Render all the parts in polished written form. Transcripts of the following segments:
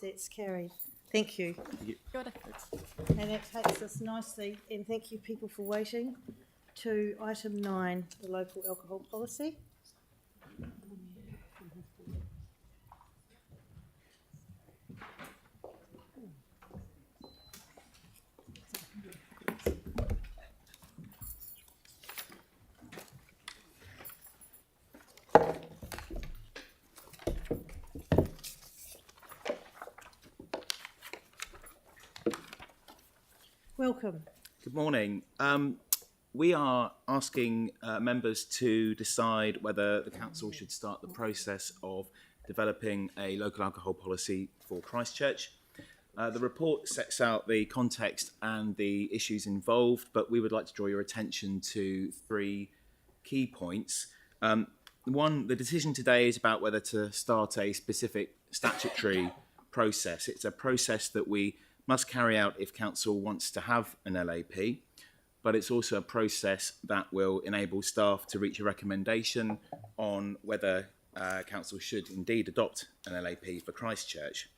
That's carried. Thank you. Kia ora. And that takes us nicely, and thank you people for waiting, to item 9, the local alcohol policy. Welcome. Good morning. We are asking members to decide whether the council should start the process of developing a local alcohol policy for Christchurch. The report sets out the context and the issues involved, but we would like to draw your attention to 3 key points. One, the decision today is about whether to start a specific statutory process. It's a process that we must carry out if council wants to have an LAP, but it's also a process that will enable staff to reach a recommendation on whether council should indeed adopt an LAP for Christchurch.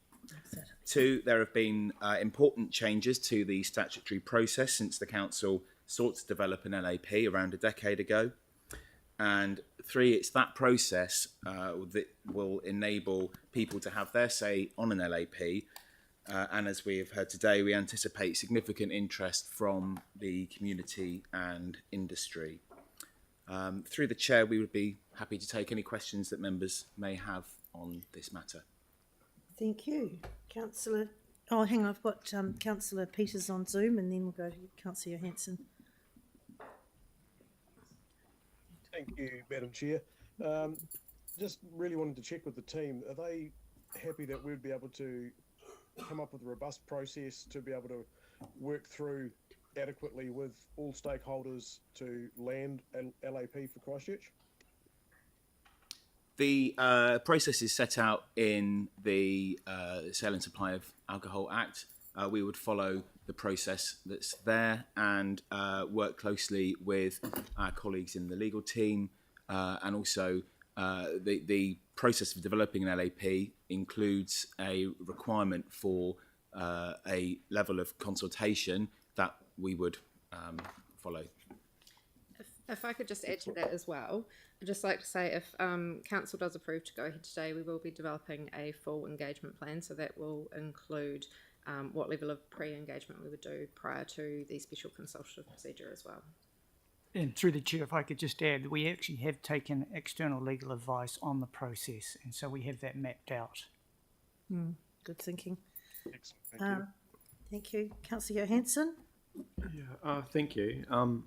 2, there have been important changes to the statutory process since the council sought to develop an LAP around a decade ago. And 3, it's that process that will enable people to have their say on an LAP. And as we have heard today, we anticipate significant interest from the community and industry. Through the chair, we would be happy to take any questions that members may have on this matter. Thank you. Councillor, oh hang on, I've got Councillor Peters on Zoom, and then we'll go to Councillor Johansson. Thank you, Madam Chair. Just really wanted to check with the team. Are they happy that we'd be able to come up with a robust process to be able to work through adequately with all stakeholders to land an LAP for Christchurch? The process is set out in the Sale and Supply of Alcohol Act. We would follow the process that's there and work closely with our colleagues in the legal team, and also the process of developing an LAP includes a requirement for a level of consultation that we would follow. If I could just add to that as well, I'd just like to say if council does approve to go ahead today, we will be developing a full engagement plan, so that will include what level of pre-engagement we would do prior to the special consultative procedure as well. And through the chair, if I could just add, we actually have taken external legal advice on the process, and so we have that mapped out. Good thinking. Excellent, thank you. Thank you. Councillor Johansson? Yeah, thank you. I'm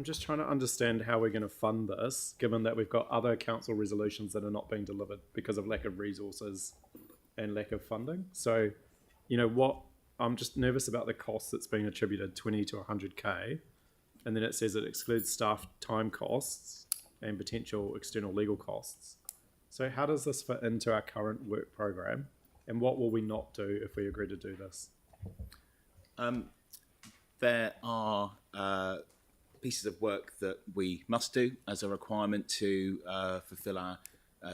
just trying to understand how we're going to fund this, given that we've got other council resolutions that are not being delivered because of lack of resources and lack of funding. So, you know what, I'm just nervous about the cost that's being attributed, 20 to 100k, and then it says it excludes staff time costs and potential external legal costs. So how does this fit into our current work program, and what will we not do if we agree to do this? There are pieces of work that we must do as a requirement to fulfil our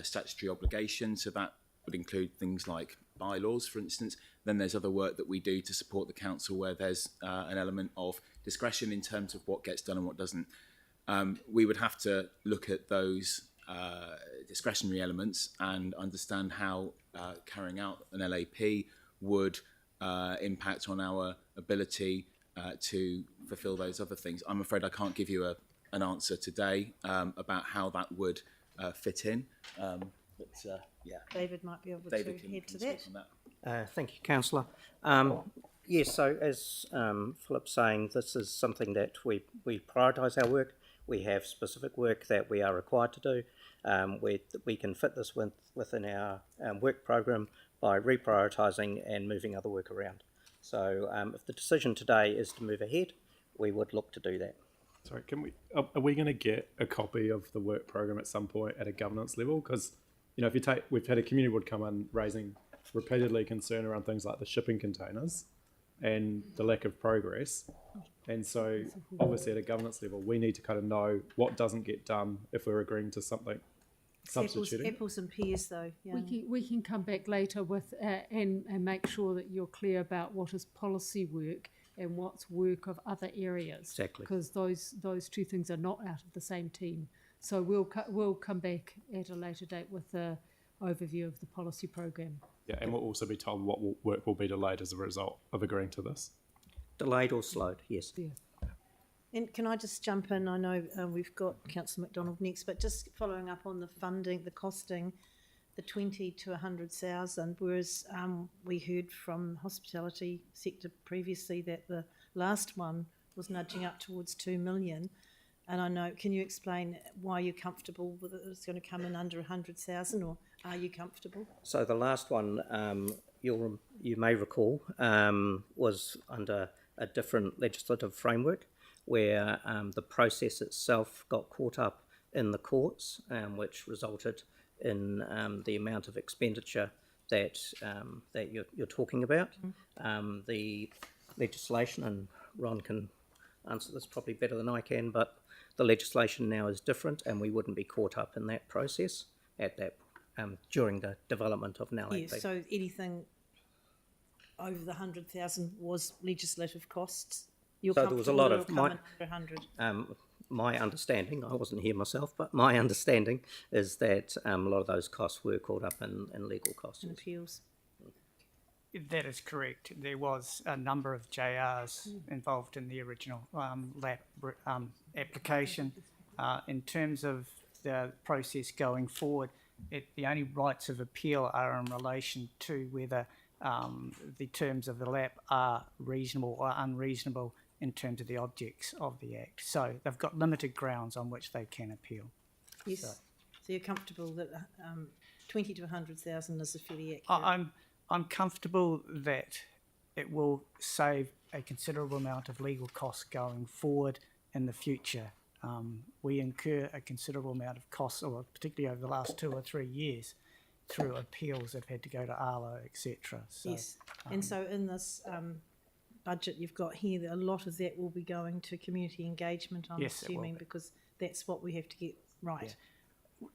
statutory obligations. So that would include things like bylaws, for instance. Then there's other work that we do to support the council where there's an element of discretion in terms of what gets done and what doesn't. We would have to look at those discretionary elements and understand how carrying out an LAP would impact on our ability to fulfil those other things. I'm afraid I can't give you an answer today about how that would fit in. Yeah, David might be able David to head to speak that. on that. Thank you, Councillor. Yes, so as Philip's saying, this is something that we prioritise our work. We have specific work that we are required to do. We can fit this within our work program by reprioritising and moving other work around. So if the decision today is to move ahead, we would look to do that. Sorry, are we going to get a copy of the work program at some point at a governance level? Because, you know, we've had a community board come in raising repeatedly concern around things like the shipping containers and the lack of progress. And so obviously at a governance level, we need to kind of know what doesn't get done if we're agreeing to something It's apples, substituting. apples and pears, though. Yeah. We can come back later with and make sure that you're clear about what is policy work and what's work of other areas. Exactly. Because those two things are not out of the same team. So we'll come back at a later date with the overview of the policy program. Yeah, and we'll also be told what work will be delayed as a result of agreeing to this. Delayed or slowed, yes. Yeah. And can I just jump in? I know we've got Councillor McDonald next, but just following up on the funding, the costing, the 20 to 100,000, whereas we heard from the hospitality sector previously that the last one was nudging up towards 2 million. And I know, can you explain why you're comfortable with it? It's going to come in under 100,000, or are you comfortable? So the last one, you may recall, was under a different legislative framework where the process itself got caught up in the courts, which resulted in the amount of expenditure that you're talking about. The legislation, and Ron can answer this probably better than I can, but the legislation now is different, and we wouldn't be caught up in that process at that during the development of an LAP. Yes, so anything over the 100,000 was legislative costs. You're So there was a lot of comfortable it'll come in under 100. My understanding, I wasn't here myself, but my understanding is that a lot of those costs were caught up in legal costs. And appeals. That is correct. There was a number of JRs involved in the original LAP application. In terms of the process going forward, the only rights of appeal are in relation to whether the terms of the LAP are reasonable or unreasonable in terms of the objects of the Act. So they've got limited grounds on which they can appeal. Yes. So you're comfortable that 20 to 100,000 is a fairly accurate? I'm comfortable that it will save a considerable amount of legal costs going forward in the future. We incur a considerable amount of costs, or particularly over the last 2 or 3 years, through appeals that have had to go to Arlo, etc. So, yes. And so in this budget you've got here, a lot of that will be going to community engagement, I'm Yes, it will assuming, be. because that's what we have to get right.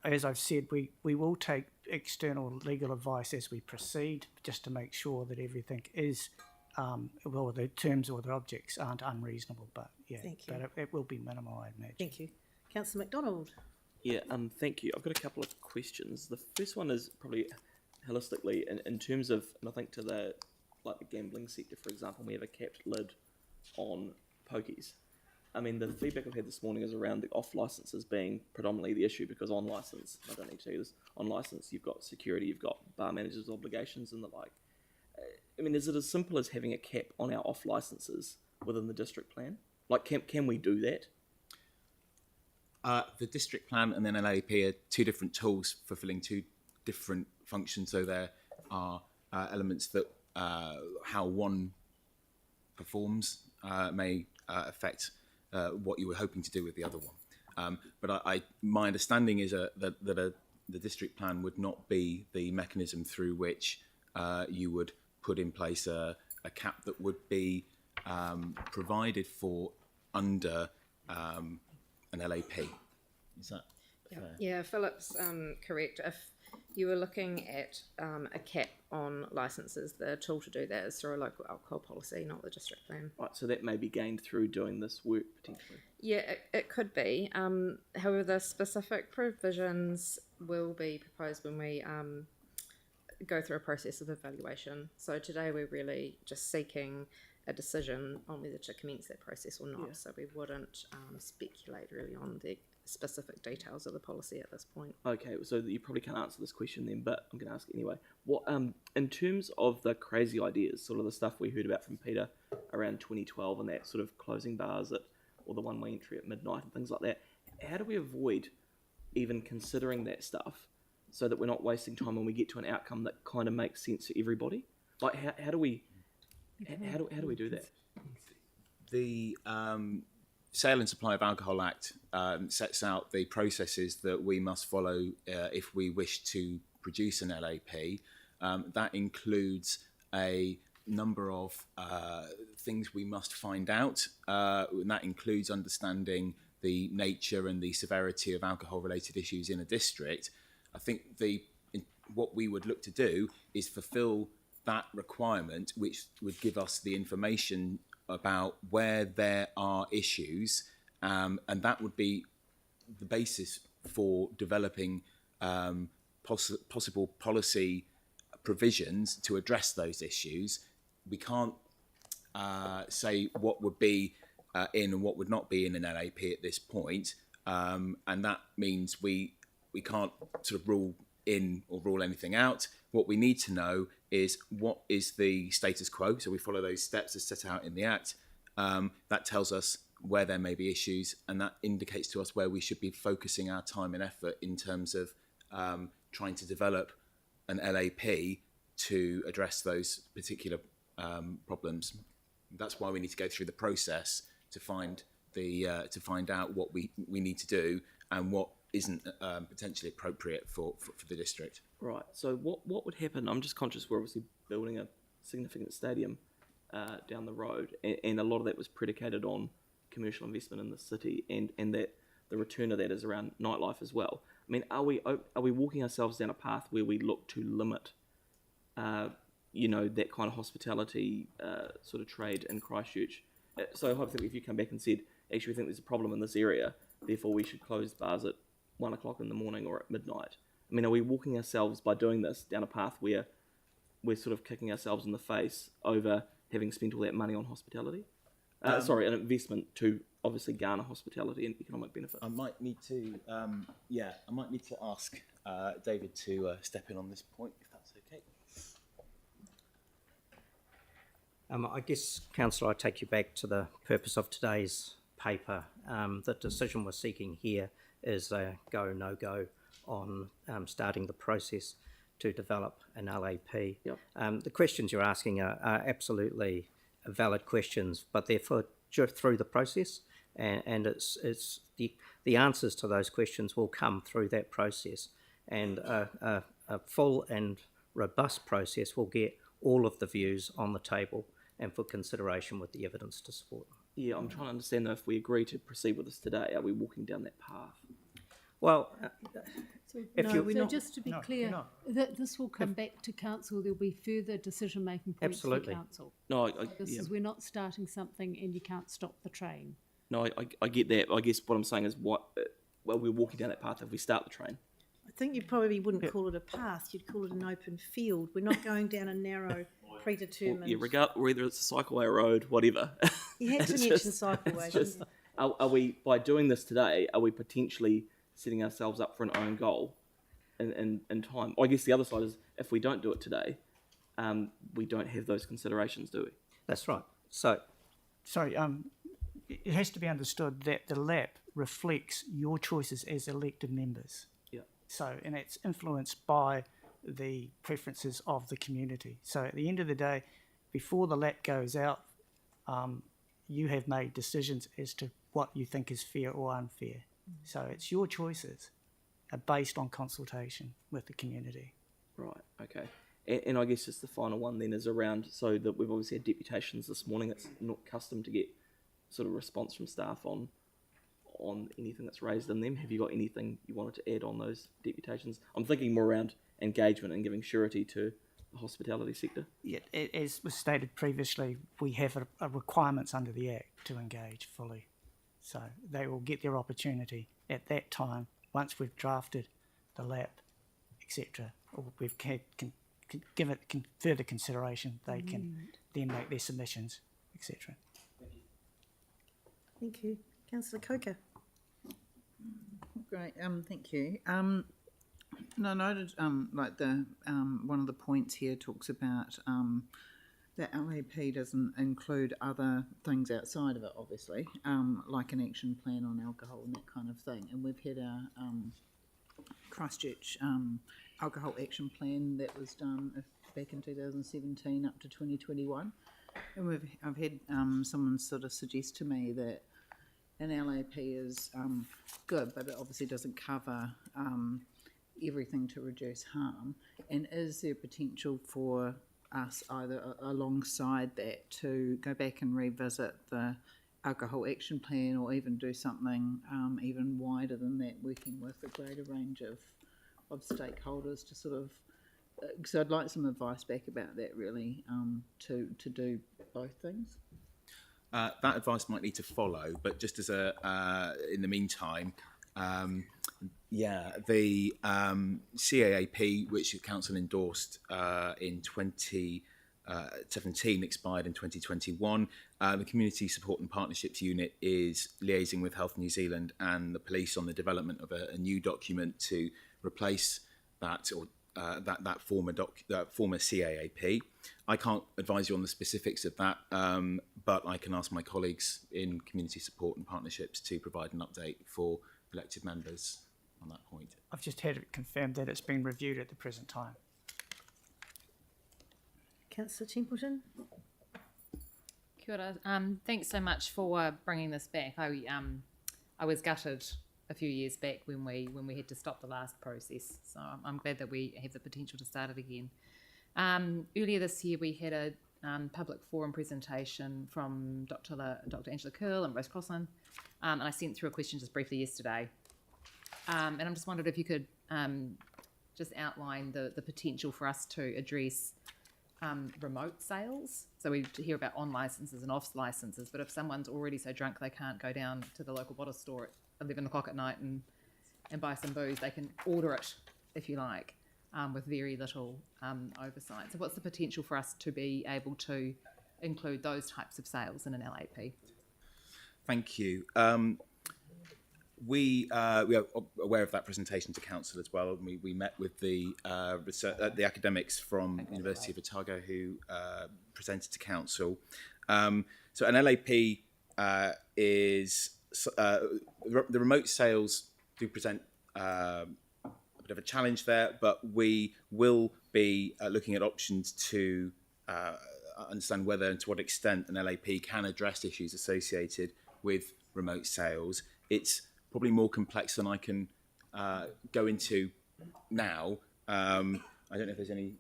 as I've said, we will take external legal advice as we proceed, just to make sure that everything is, well, the terms or the objects aren't unreasonable. But yeah, Thank you. but it will be minimal, I imagine. Thank you. Councillor McDonald. Yeah, thank you. I've got a couple of questions. The first one is probably holistically in terms of, and I think to the gambling sector, for example, we have a capped lid on pokies. I mean, the feedback I've had this morning is around the off licenses being predominantly the issue, because on license, I don't need to tell you this, on license you've got security, you've got bar managers' obligations and the like. I mean, is it as simple as having a cap on our off licenses within the district plan? Like, can we do that? The district plan and then LAP are two different tools fulfilling two different functions. So there are elements that how one performs may affect what you were hoping to do with the other one. But my understanding is that the district plan would not be the mechanism through which you would put in place a cap that would be provided for under an LAP. Is that fair? Yeah, Philip's correct. If you were looking at a cap on licences, the tool to do that is through a local alcohol policy, not the district plan. Right, so that may be gained through doing this work potentially. Yeah, it could be. However, the specific provisions will be proposed when we go through a process of evaluation. So today we're really just seeking a decision on whether to commence that process or not. Yeah. So we wouldn't speculate really on the specific details of the policy at this point. Okay, so you probably can't answer this question then, but I'm going to ask it anyway. What, in terms of the crazy ideas, sort of the stuff we heard about from Peter around 2012 and that sort of closing bars or the one-way entry at midnight and things like that, how do we avoid even considering that stuff so that we're not wasting time when we get to an outcome that kind of makes sense for everybody? Like, how do we do that? The Sale and Supply of Alcohol Act sets out the processes that we must follow if we wish to produce an LAP. That includes a number of things we must find out, and that includes understanding the nature and the severity of alcohol-related issues in a district. I think what we would look to do is fulfil that requirement, which would give us the information about where there are issues, and that would be the basis for developing possible policy provisions to address those issues. We can't say what would be in and what would not be in an LAP at this point, and that means we can't sort of rule in or rule anything out. What we need to know is what is the status quo. So we follow those steps as set out in the Act. That tells us where there may be issues, and that indicates to us where we should be focusing our time and effort in terms of trying to develop an LAP to address those particular problems. That's why we need to go through the process to find out what we need to do and what isn't potentially appropriate for the district. Right. So what would happen? I'm just conscious we're obviously building a significant stadium down the road, and a lot of that was predicated on commercial investment in the city, and that the return of that is around nightlife as well. I mean, are we walking ourselves down a path where we look to limit, that kind of hospitality sort of trade in Christchurch? So hypothetically, if you come back and said, actually, we think there's a problem in this area, therefore we should close bars at 1 o'clock in the morning or at midnight. I mean, are we walking ourselves by doing this down a path where we're sort of kicking ourselves in the face over having spent all that money on hospitality? An investment to obviously garner hospitality and economic benefit. I might need to, ask David to step in on this point, if that's okay. I guess, Councillor, I take you back to the purpose of today's paper. The decision we're seeking here is a go, no-go on starting the process to develop an LAP. Yep. The questions you're asking are absolutely valid questions, but they're through the process, and it's the answers to those questions will come through that process, and a full and robust process will get all of the views on the table and for consideration with the evidence to support them. Yeah, I'm trying to understand though, if we agree to proceed with this today, are we walking down that path? Well, just to be clear, that this will come back to council. There'll be further decision-making points Absolutely. for council. No, We're not starting something and you can't stop the train. No, I get that. I guess what I'm saying is we're walking down that path if we start the train. I think you probably wouldn't call it a path, you'd call it an open field. We're not going down a narrow, predetermined... Whether it's a cycleway, road, whatever. You had to mention cycleways. Are we, by doing this today, are we potentially setting ourselves up for an own goal in time? I guess the other side is, if we don't do it today, we don't have those considerations, do we? that's right. So, Sorry, it has to be understood that the LAP reflects your choices as elected members. Yeah. So, and it's influenced by the preferences of the community. So at the end of the day, before the LAP goes out, you have made decisions as to what you think is fair or unfair. So it's your choices are based on consultation with the community. Right, okay. And I guess just the final one then is around, so that we've obviously had deputations this morning. It's not custom to get sort of response from staff on anything that's raised in them. Have you got anything you wanted to add on those deputations? I'm thinking more around engagement and giving surety to the hospitality sector. Yeah, as was stated previously, we have a requirements under the Act to engage fully. So they will get their opportunity at that time, once we've drafted the LAP, etc., or we've give it further consideration, they can then make their submissions, etc. Thank you. Councillor Coker. Great, thank you. No, I noted like the one of the points here talks about that LAP doesn't include other things outside of it, obviously, like an action plan on alcohol and that kind of thing. And we've had our Christchurch alcohol action plan that was done back in 2017 up to 2021. And I've had someone sort of suggest to me that an LAP is good, but it obviously doesn't cover everything to reduce harm. And is there potential for us either alongside that to go back and revisit the alcohol action plan, or even do something even wider than that, working with a greater range of stakeholders to sort of, so I'd like some advice back about that really, to do both things. That advice might need to follow, but just as in the meantime, the CAAP, which the council endorsed in 2017, expired in 2021. The Community Support and Partnerships Unit is liaising with Health New Zealand and the police on the development of a new document to replace that or that former CAAP. I can't advise you on the specifics of that, but I can ask my colleagues in Community Support and Partnerships to provide an update for elected members on that point. I've just had it confirmed that it's been reviewed at the present time. Councillor Templeton? Kia ora. Thanks so much for bringing this back. I was gutted a few years back when we had to stop the last process, so I'm glad that we have the potential to start it again. Earlier this year we had a public forum presentation from Dr. Angela Curl and Rose Crossan, and I sent through a question just briefly yesterday, and I just wondered if you could just outline the potential for us to address remote sales. So we hear about on licenses and off licenses, but if someone's already so drunk they can't go down to the local bottle store at 11 o'clock at night and buy some booze, they can order it, if you like, with very little oversight. So what's the potential for us to be able to include those types of sales in an LAP? Thank you. We are aware of that presentation to council as well. We met with the academics from University of Otago who presented to council. So an LAP is the remote sales do present a bit of a challenge there, but we will be looking at options to understand whether and to what extent an LAP can address issues associated with remote sales. It's probably more complex than I can go into now. I don't know if there's anything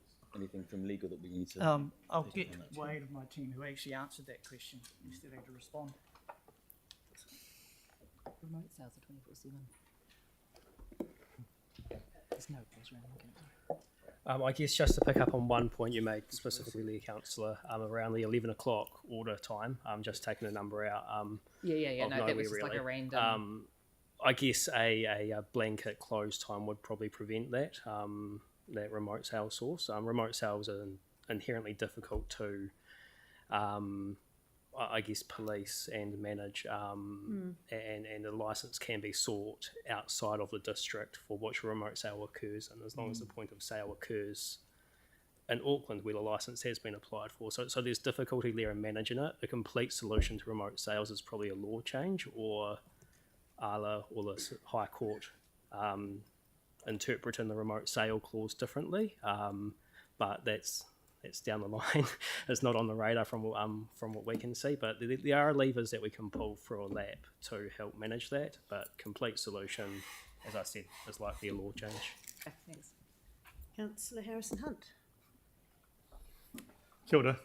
from legal that we need to... I'll get Wade of my team who actually answered that question instead of to respond. Remote sales are 24/7. There's no pause around. I guess just to pick up on one point you made specifically, Councillor, around the 11 o'clock order time, just taking a number out. Yeah. No, that was just like a random... I guess a blanket close time would probably prevent that, that remote sales source. Remote sales are inherently difficult to, I guess, police and manage, and a licence can be sought outside of the district for which a remote sale occurs, and as long as the point of sale occurs in Auckland where the licence has been applied for. So there's difficulty there in managing it. A complete solution to remote sales is probably a law change or the High Court interpreting the remote sale clause differently, but that's down the line. It's not on the radar from what we can see, but there are levers that we can pull through a LAP to help manage that, but complete solution, as I said, is likely a law change. Okay, thanks. Councillor Harrison-Hunt. Kia ora.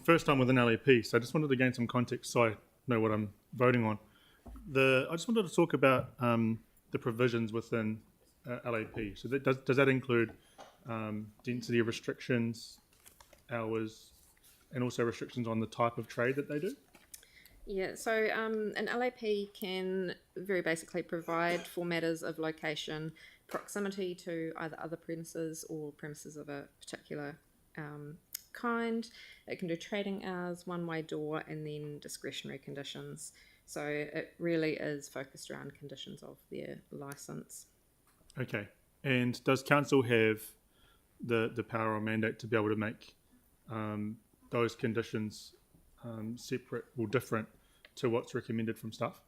First time with an LAP, so I just wanted to gain some context so I know what I'm voting on. I just wanted to talk about the provisions within LAP. So does that include density restrictions, hours, and also restrictions on the type of trade that they do? Yeah, so an LAP can very basically provide for matters of location, proximity to either other premises or premises of a particular kind. It can do trading hours, one-way door, and then discretionary conditions. So it really is focused around conditions of their licence. Okay. And does council have the power or mandate to be able to make those conditions separate or different to what's recommended from staff?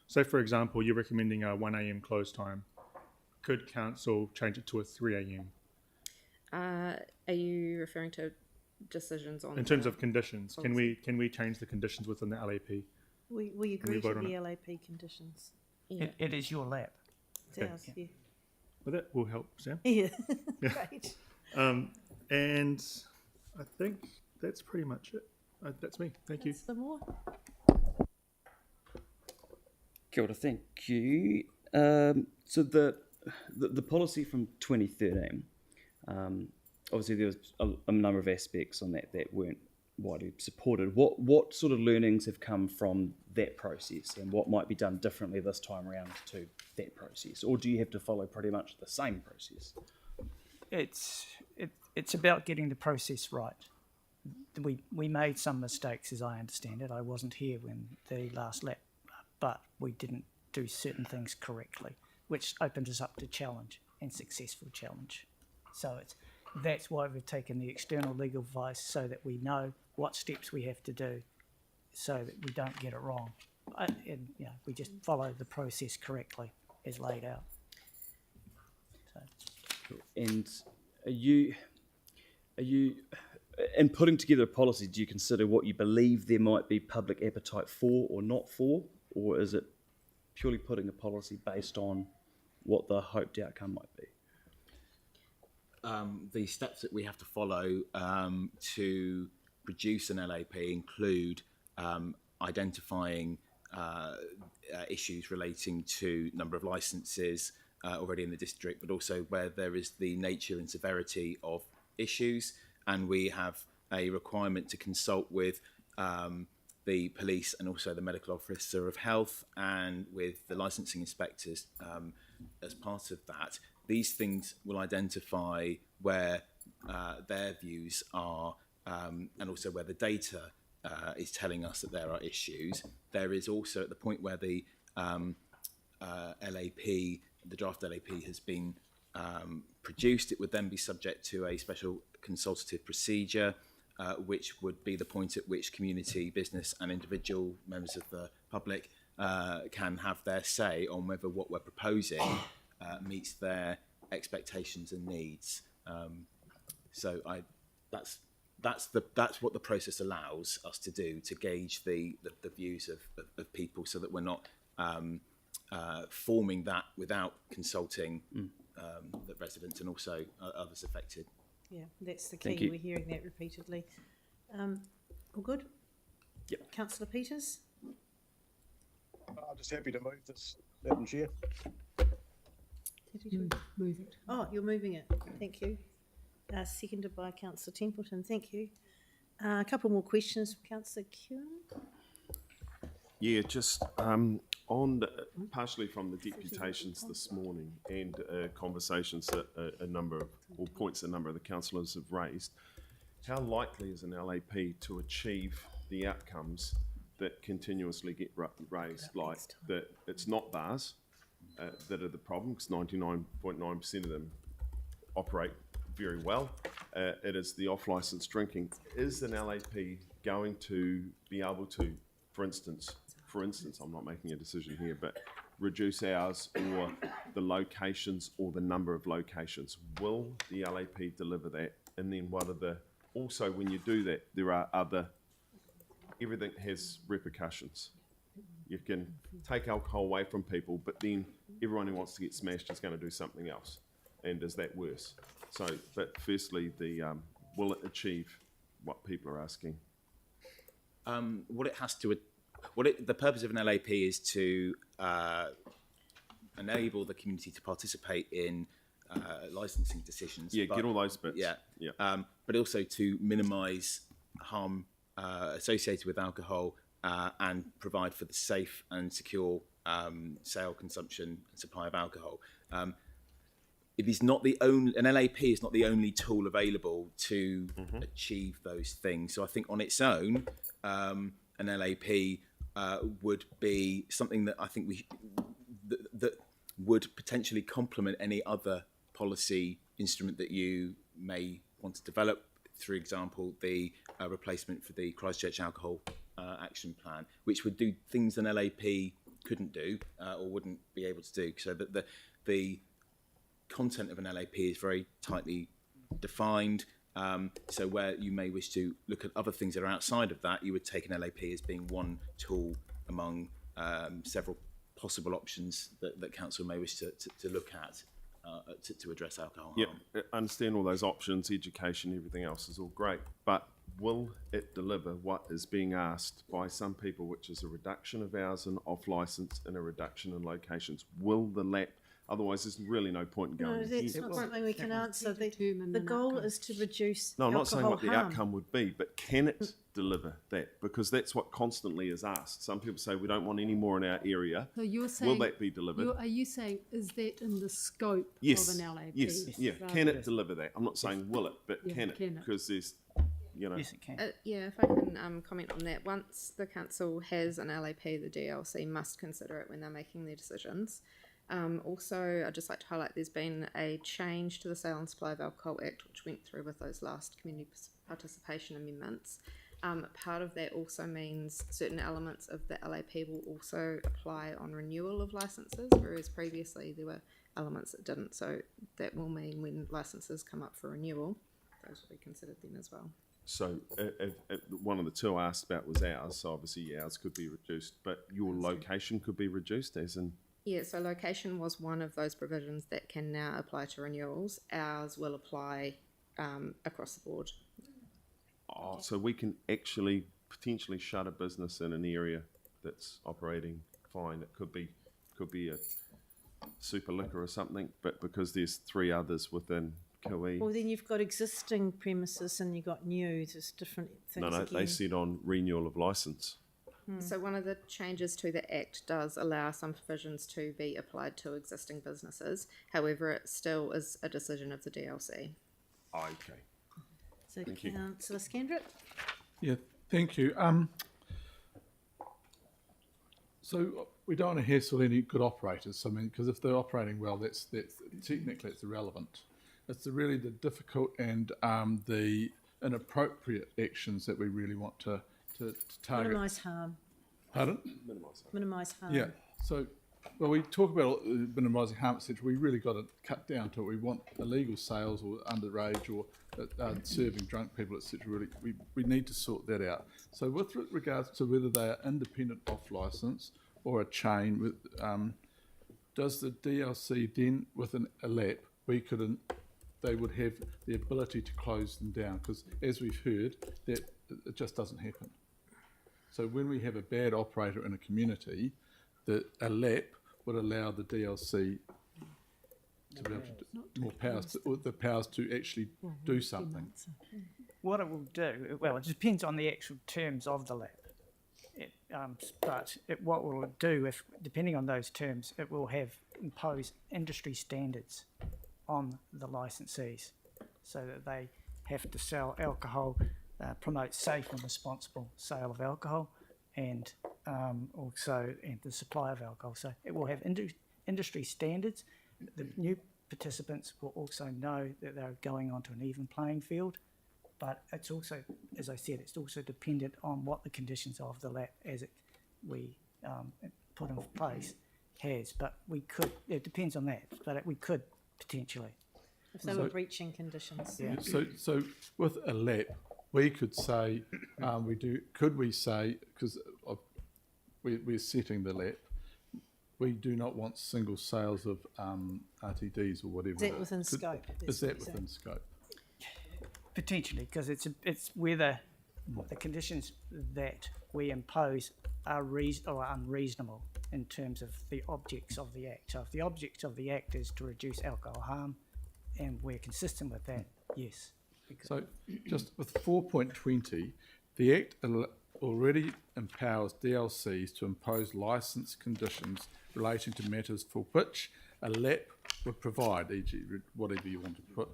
So, for example, you're recommending a 1 a.m. close time. Could council change it to a 3 a.m.? Are you referring to decisions on... In terms of conditions, can we change the conditions within the LAP? We agree to the LAP conditions. Yeah. It is your lap. It's ours, yeah. Well, that will help, Sam. Yeah, great. And I think that's pretty much it. That's me. Thank you. Councillor Moore. Kia ora, thank you. So the the policy from 2013, obviously there was a number of aspects on that weren't widely supported. What sort of learnings have come from that process, and what might be done differently this time around to that process? Or do you have to follow pretty much the same process? It's about getting the process right. We made some mistakes, as I understand it. I wasn't here when the last lap, but we didn't do certain things correctly, which opened us up to challenge and successful challenge. So that's why we've taken the external legal advice, so that we know what steps we have to do so that we don't get it wrong. And we just follow the process correctly as laid out. So. And are you in putting together a policy, do you consider what you believe there might be public appetite for or not for, or is it purely putting a policy based on what the hoped outcome might be? The steps that we have to follow to produce an LAP include identifying issues relating to number of licences already in the district, but also where there is the nature and severity of issues, and we have a requirement to consult with the police and also the medical officer of health and with the licensing inspectors as part of that. These things will identify where their views are and also where the data is telling us that there are issues. There is also, at the point where the LAP, the draft LAP has been produced, it would then be subject to a special consultative procedure, which would be the point at which community, business and individual members of the public can have their say on whether what we're proposing meets their expectations and needs. So that's what the process allows us to do, to gauge the views of people, so that we're not forming that without consulting the residents and also others affected. Yeah, that's the Thank key. you. We're hearing that repeatedly. All good? Yep. Councillor Peters? I'm just happy to move this, Madam Chair. Move it. Oh, you're moving it. Thank you. Seconded by Councillor Templeton. Thank you. A couple more questions from Councillor Kewen. Yeah, just partially from the deputations this morning and conversations that a number of, or points a number of the councillors have raised, how likely is an LAP to achieve the outcomes that continuously get raised, like that it's not bars that are the problem, because 99.9% of them operate very well. It is the off-licence drinking. Is an LAP going to be able to, for instance, I'm not making a decision here, but reduce hours or the locations or the number of locations? Will the LAP deliver that? And then what are the, also when you do that, there are other, everything has repercussions. You can take alcohol away from people, but then everyone who wants to get smashed is going to do something else. And is that worse? So, but firstly, will it achieve what people are asking? The purpose of an LAP is to enable the community to participate in licensing decisions. Yeah, get all those bits. Yeah. But also to minimise harm associated with alcohol and provide for the safe and secure sale, consumption and supply of alcohol. It is not the only, an LAP is not the only tool available to achieve those things. So I think on its own, an LAP would be something that I think that would potentially complement any other policy instrument that you may want to develop. For example, the replacement for the Christchurch Alcohol Action Plan, which would do things an LAP couldn't do or wouldn't be able to do. So that the content of an LAP is very tightly defined. So where you may wish to look at other things that are outside of that, you would take an LAP as being one tool among several possible options that council may wish to look at to address alcohol harm. Yeah, I understand all those options, education, everything else is all great, but will it deliver what is being asked by some people, which is a reduction of hours and off licence and a reduction in locations? Will the LAP Otherwise, there's really no point in going No, that's ahead. not something we can answer. Determine The an goal outcome. is to reduce No, I'm not saying alcohol what the harm. outcome would be, but can it deliver that? Because that's what constantly is asked. Some people say we don't want any more in our area. So you're saying, Will that be delivered? Are you saying, is that in the scope Yes. of an LAP? Yes. Yeah. rather Can than- it deliver that? I'm not saying will it, but Yeah, can it? can it? Because there's, you know. Yes, it can. Yeah, if I can comment on that. Once the council has an LAP, the DLC must consider it when they're making their decisions. Also, I'd just like to highlight there's been a change to the Sale and Supply of Alcohol Act, which went through with those last community participation amendments. Part of that also means certain elements of the LAP will also apply on renewal of licences, whereas previously there were elements that didn't. So that will mean when licences come up for renewal, those will be considered then as well. So if one of the two I asked about was ours, so obviously ours could be reduced, but your location could be reduced, as in. Yeah, so location was one of those provisions that can now apply to renewals. Ours will apply across the board. Oh, so we can actually potentially shut a business in an area that's operating fine. It could be a super liquor or something, but because there's 3 others within Kiwi. Well, then you've got existing premises and you've got new. There's different things. No, again. they said on renewal of license. So one of the changes to the Act does allow some provisions to be applied to existing businesses. However, it still is a decision of the DLC. Okay. So, Thank you. Councillor Scandrett? Yeah, thank you. So we don't want to hassle any good operators. I mean, because if they're operating well, that's technically it's irrelevant. It's really the difficult and the inappropriate actions that we really want to target. Minimise harm. Pardon? Minimise harm. Yeah. So, well, we talk about minimising harm, etc. We really got to cut down to it. We want illegal sales or underage or serving drunk people, etc. Really, we need to sort that out. So, with regards to whether they are independent off licence or a chain, with does the DLC then, with a LAP, they would have the ability to close them down? Because as we've heard, that it just doesn't happen. So when we have a bad operator in a community, a LAP would allow the DLC to be able to do more powers, the powers to actually do something. What it will do, well, it depends on the actual terms of the LAP. What will it do, if depending on those terms, it will impose industry standards on the licensees, so that they have to sell alcohol, promote safe and responsible sale of alcohol, and also the supply of alcohol. So it will have industry standards. The new participants will also know that they're going onto an even playing field, but it's also, as I said, it's also dependent on what the conditions of the LAP we put in place has. But we could, it depends on that, but we could potentially. If they were breaching conditions. Yeah. So with a LAP, we could say, could we say, because we're setting the LAP, we do not want single sales of RTDs or whatever. Is that within scope? Is that within scope? Potentially, because it's whether the conditions that we impose are unreasonable in terms of the objects of the Act. So if the object of the Act is to reduce alcohol harm, and we're consistent with that, yes. So just with 4.20, the Act already empowers DLCs to impose licence conditions relating to matters for which a LAP would provide, e.g. whatever you want to put.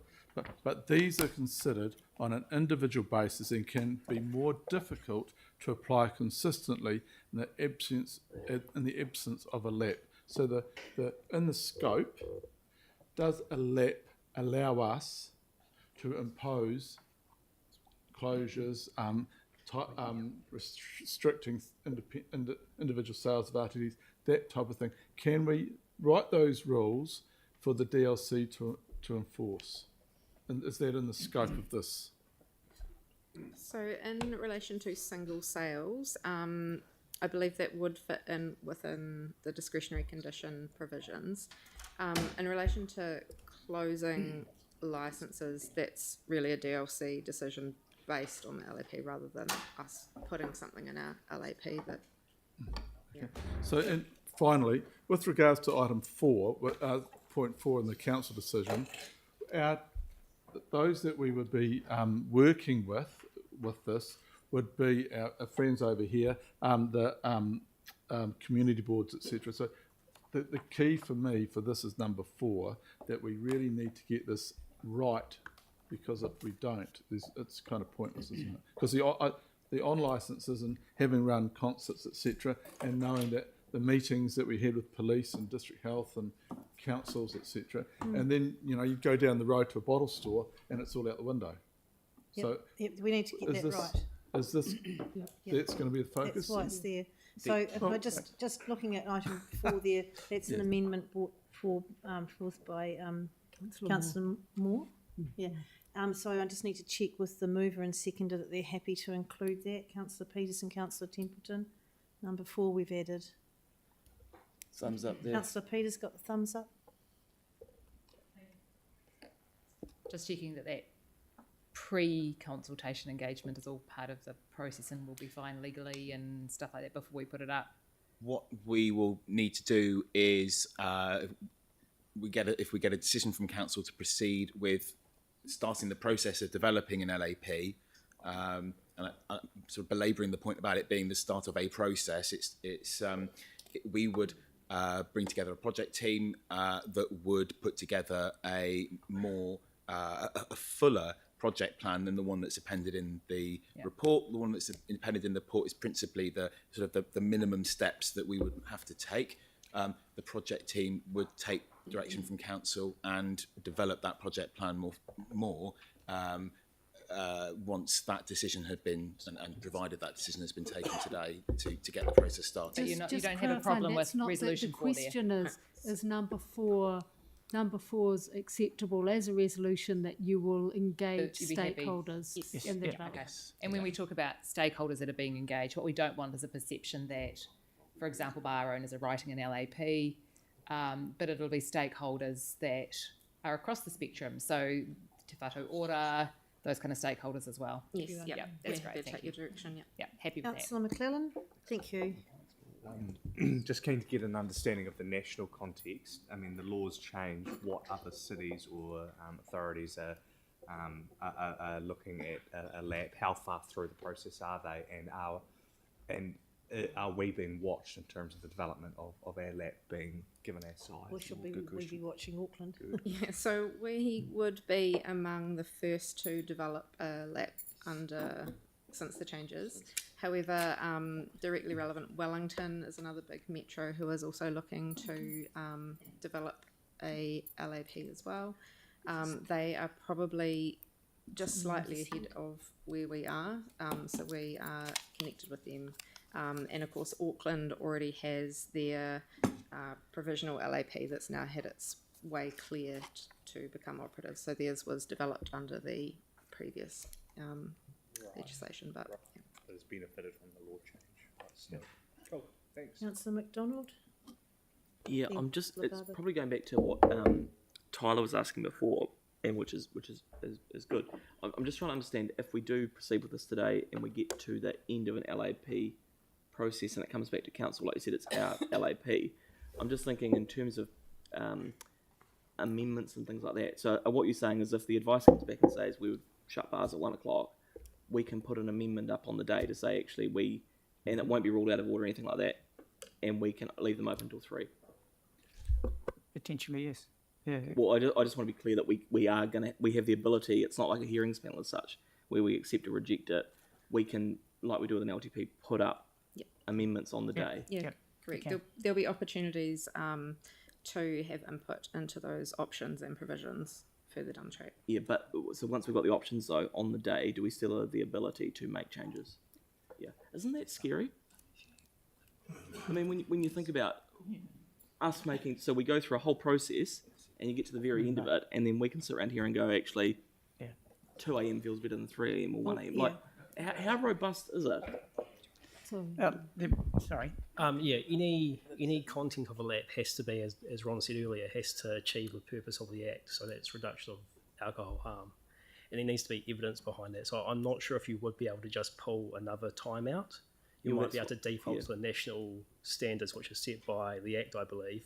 But these are considered on an individual basis and can be more difficult to apply consistently in the absence of a LAP. So in the scope, does a LAP allow us to impose closures, restricting individual sales of RTDs, that type of thing? Can we write those rules for the DLC to enforce? And is that in the scope of this? So in relation to single sales, I believe that would fit in within the discretionary condition provisions. In relation to closing licenses, that's really a DLC decision based on the LAP rather than us putting something in our LAP that. Yeah. So, and finally, with regards to item 4, point 4 in the council decision, those that we would be working with this would be our friends over here, the community boards, etc. So the key for me for this is number 4, that we really need to get this right, because if we don't, it's kind of pointless, isn't it? Because the on licences and having run concerts, etc., and knowing that the meetings that we had with police and district health and councils, etc., and then you go down the road to a bottle store and it's all out the window. Yep. So Yep, we need to get that right. Is this that's going to be the focus? That's why it's there. So if I just looking at item 4 there, that's an amendment brought forth by Councillor Moore. Yeah. So I just need to check with the mover and seconder that they're happy to include that. Councillor Peters and Councillor Templeton. Number 4 we've added. Thumbs up there. Councillor Peters got the thumbs up. Just checking that pre-consultation engagement is all part of the process and will be fine legally and stuff like that before we put it up. What we will need to do is, if we get a decision from council to proceed with starting the process of developing an LAP, and I'm sort of belabouring the point about it being the start of a process. We would bring together a project team that would put together a fuller project plan than the one that's appended in the report. The one that's appended in the report is principally the minimum steps that we would have to take. The project team would take direction from council and develop that project plan more once that decision had been, and provided that decision has been taken today to get the process started. You don't have a problem with resolution 4 there. The question is number 4. Number 4 is acceptable as a resolution that you will engage stakeholders in the development. Okay. And when we talk about stakeholders that are being engaged, what we don't want is a perception that, for example, bar owners are writing an LAP, but it'll be stakeholders that are across the spectrum. So Te Whātau Ora, those kind of stakeholders as well. Yes, yeah, that's great. Take your direction. Yeah, happy with that. Councillor McClellan, thank you. Just keen to get an understanding of the national context. I mean, the laws change. What other cities or authorities are looking at a LAP? How far through the process are they? And are we being watched in terms of the development of our LAP being given our size? Or should we be watching Auckland? Yeah, so we would be among the first to develop a LAP since the changes. However, directly relevant, Wellington is another big metro who is also looking to develop a LAP as well. They are probably just slightly ahead of where we are, so we are connected with them. And of course, Auckland already has their provisional LAP that's now had its way cleared to become operative. So theirs was developed under the previous legislation, but yeah. Has benefited from the law change. Right, cool, thanks. Councillor McDonald. Yeah, it's probably going back to what Tyler was asking before, and which is good. I'm just trying to understand, if we do proceed with this today and we get to the end of an LAP process and it comes back to council, like you said, it's our LAP. I'm just thinking in terms of amendments and things like that. So what you're saying is, if the advice comes back and says we would shut bars at 1 o'clock, we can put an amendment up on the day to say actually and it won't be ruled out of order or anything like that, and we can leave them open until 3. Potentially, yes. Yeah. Well, I just want to be clear that we have the ability. It's not like a hearings panel as such where we accept or reject it. We can, like we do with an LTP, put up amendments on the day. Yeah, correct. There'll be opportunities to have input into those options and provisions further down the track. Yeah, but so once we've got the options though on the day, do we still have the ability to make changes? Yeah, isn't that scary? I mean, when you think about us making, so we go through a whole process and you get to the very end of it, and then we can sit around here and go, actually, 2 a.m. feels better than 3 a.m. or 1 a.m. Like, how robust is it? Sorry. Any content of a LAP has to be, as Ron said earlier, has to achieve the purpose of the Act, so that's reduction of alcohol harm. And there needs to be evidence behind that. So I'm not sure if you would be able to just pull another time out. You might be able to default to the national standards, which is set by the Act, I believe.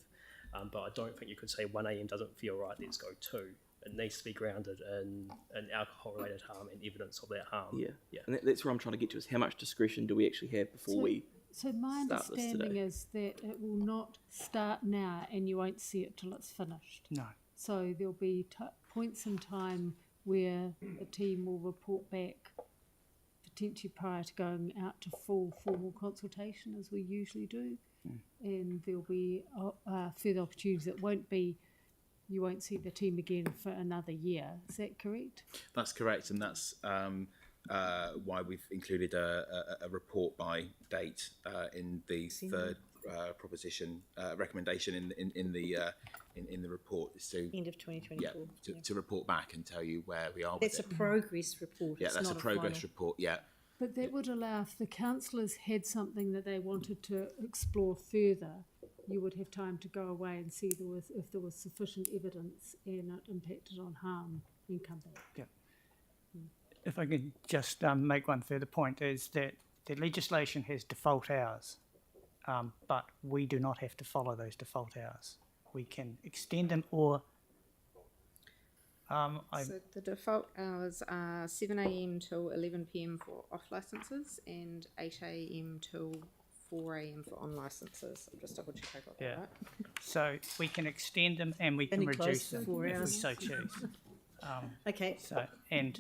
But I don't think you could say 1 a.m. doesn't feel right, let's go 2. It needs to be grounded in alcohol-related harm and evidence of that harm. Yeah. And that's where I'm trying to get to, is how much discretion do we actually have before we So my start this understanding today? is that it will not start now and you won't see it till it's finished. No. So there'll be points in time where the team will report back potentially prior to going out to full formal consultation, as we usually do. And there'll be further opportunities. It won't be, you won't see the team again for another year. Is that correct? That's correct, and that's why we've included a report by date in the third proposition recommendation in the report. So End of 2024. to report back and tell you where we are. That's with a it. progress report. Yeah, it's that's not a progress final. report. Yeah. But that would allow, if the councillors had something that they wanted to explore further, you would have time to go away and see if there was sufficient evidence and it impacted on harm and come back. Yeah. If I could just make one further point, is that the legislation has default hours, but we do not have to follow those default hours. We can extend them or... So the default hours are 7 a.m. till 11 p.m. for off licences and 8 a.m. till 4 a.m. for on licences. I'll just double check I got that right. So we can extend them and we can Only close reduce for them 4 if we hours. so choose. Okay. So and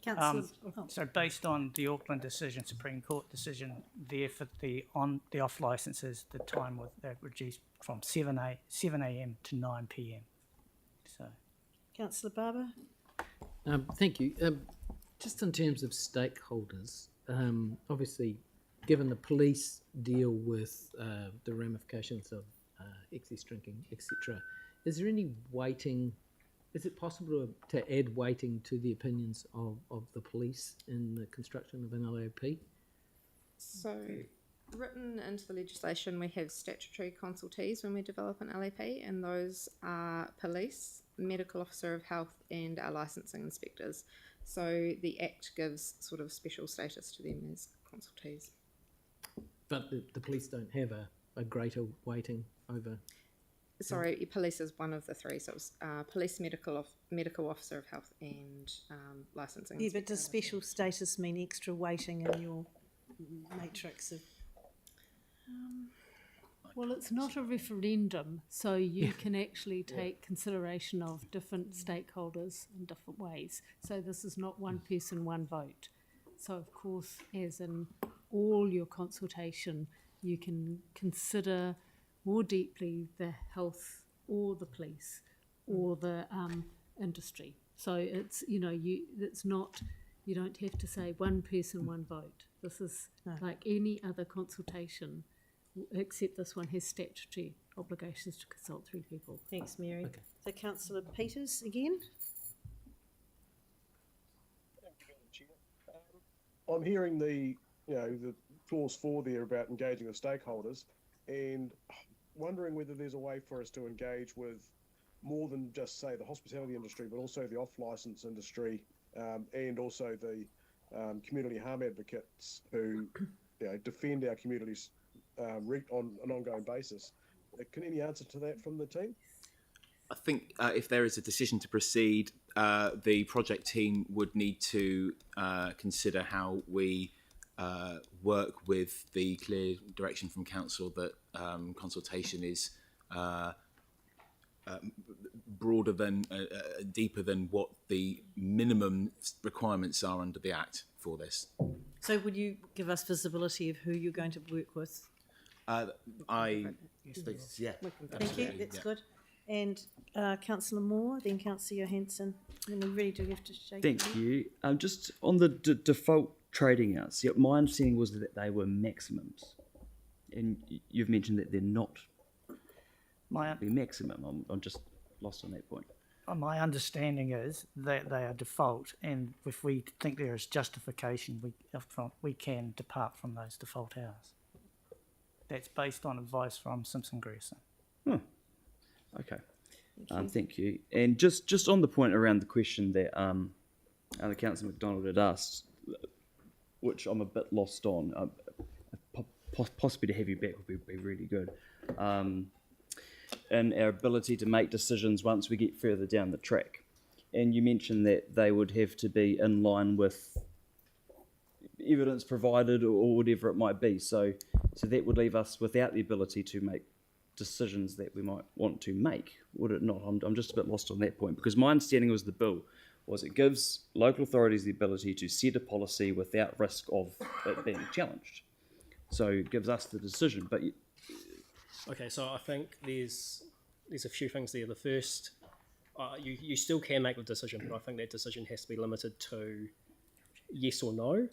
Councillor, so based on the Auckland decision, Supreme Court decision, there for the off licences, the time was reduced from 7 a.m. to 9 p.m. So. Councillor Barber. Thank you. Just in terms of stakeholders, obviously, given the police deal with the ramifications of excess drinking, etc., is there any weighting? Is it possible to add weighting to the opinions of the police in the construction of an LAP? So, written into the legislation, we have statutory consultees when we develop an LAP, and those are police, medical officer of health, and our licensing inspectors. So the Act gives sort of special status to them as consultees. But the police don't have a greater weighting over... Sorry, police is one of the three. So it's police, medical officer of health, and licensing. Yeah, but does special status mean extra weighting in your matrix of... Well, it's not a referendum, so you can actually take consideration of different stakeholders in different ways. So this is not one person, one vote. So, of course, as in all your consultation, you can consider more deeply the health or the police or the industry. So it's, it's not, you don't have to say one person, one vote. This is like any other consultation, except this one has statutory obligations to consult 3 people. Thanks, Mary. Okay. So Councillor Peters again. I'm hearing the clause 4 there about engaging with stakeholders, and wondering whether there's a way for us to engage with more than just, say, the hospitality industry, but also the off-licence industry, and also the community harm advocates who defend our communities on an ongoing basis. Can any answer to that from the team? I think if there is a decision to proceed, the project team would need to consider how we work with the clear direction from council that consultation is broader than, deeper than what the minimum requirements are under the Act for this. So would you give us visibility of who you're going to work with? Yeah. Thank you, absolutely, that's yeah. good. And Councillor Moore, then Councillor Johansson. And we really do have to shake Thank you. Just on the default trading hours, my understanding was that they were maximums. And you've mentioned that they're not the maximum. I'm just lost on that point. My understanding is that they are default, and if we think there is justification, we can depart from those default hours. That's based on advice from Simpson Grierson. Okay. Thank you. And just on the point around the question that the Councillor McDonald had asked, which I'm a bit lost on, possibly to have you back would be really good. in our ability to make decisions once we get further down the track. And you mentioned that they would have to be in line with evidence provided or whatever it might be. So that would leave us without the ability to make decisions that we might want to make, would it not? I'm just a bit lost on that point, because my understanding was the bill was it gives local authorities the ability to set a policy without risk of it being challenged. So it gives us the decision. But okay, so I think there's a few things there. The first, you still can make a decision, but I think that decision has to be limited to yes or no.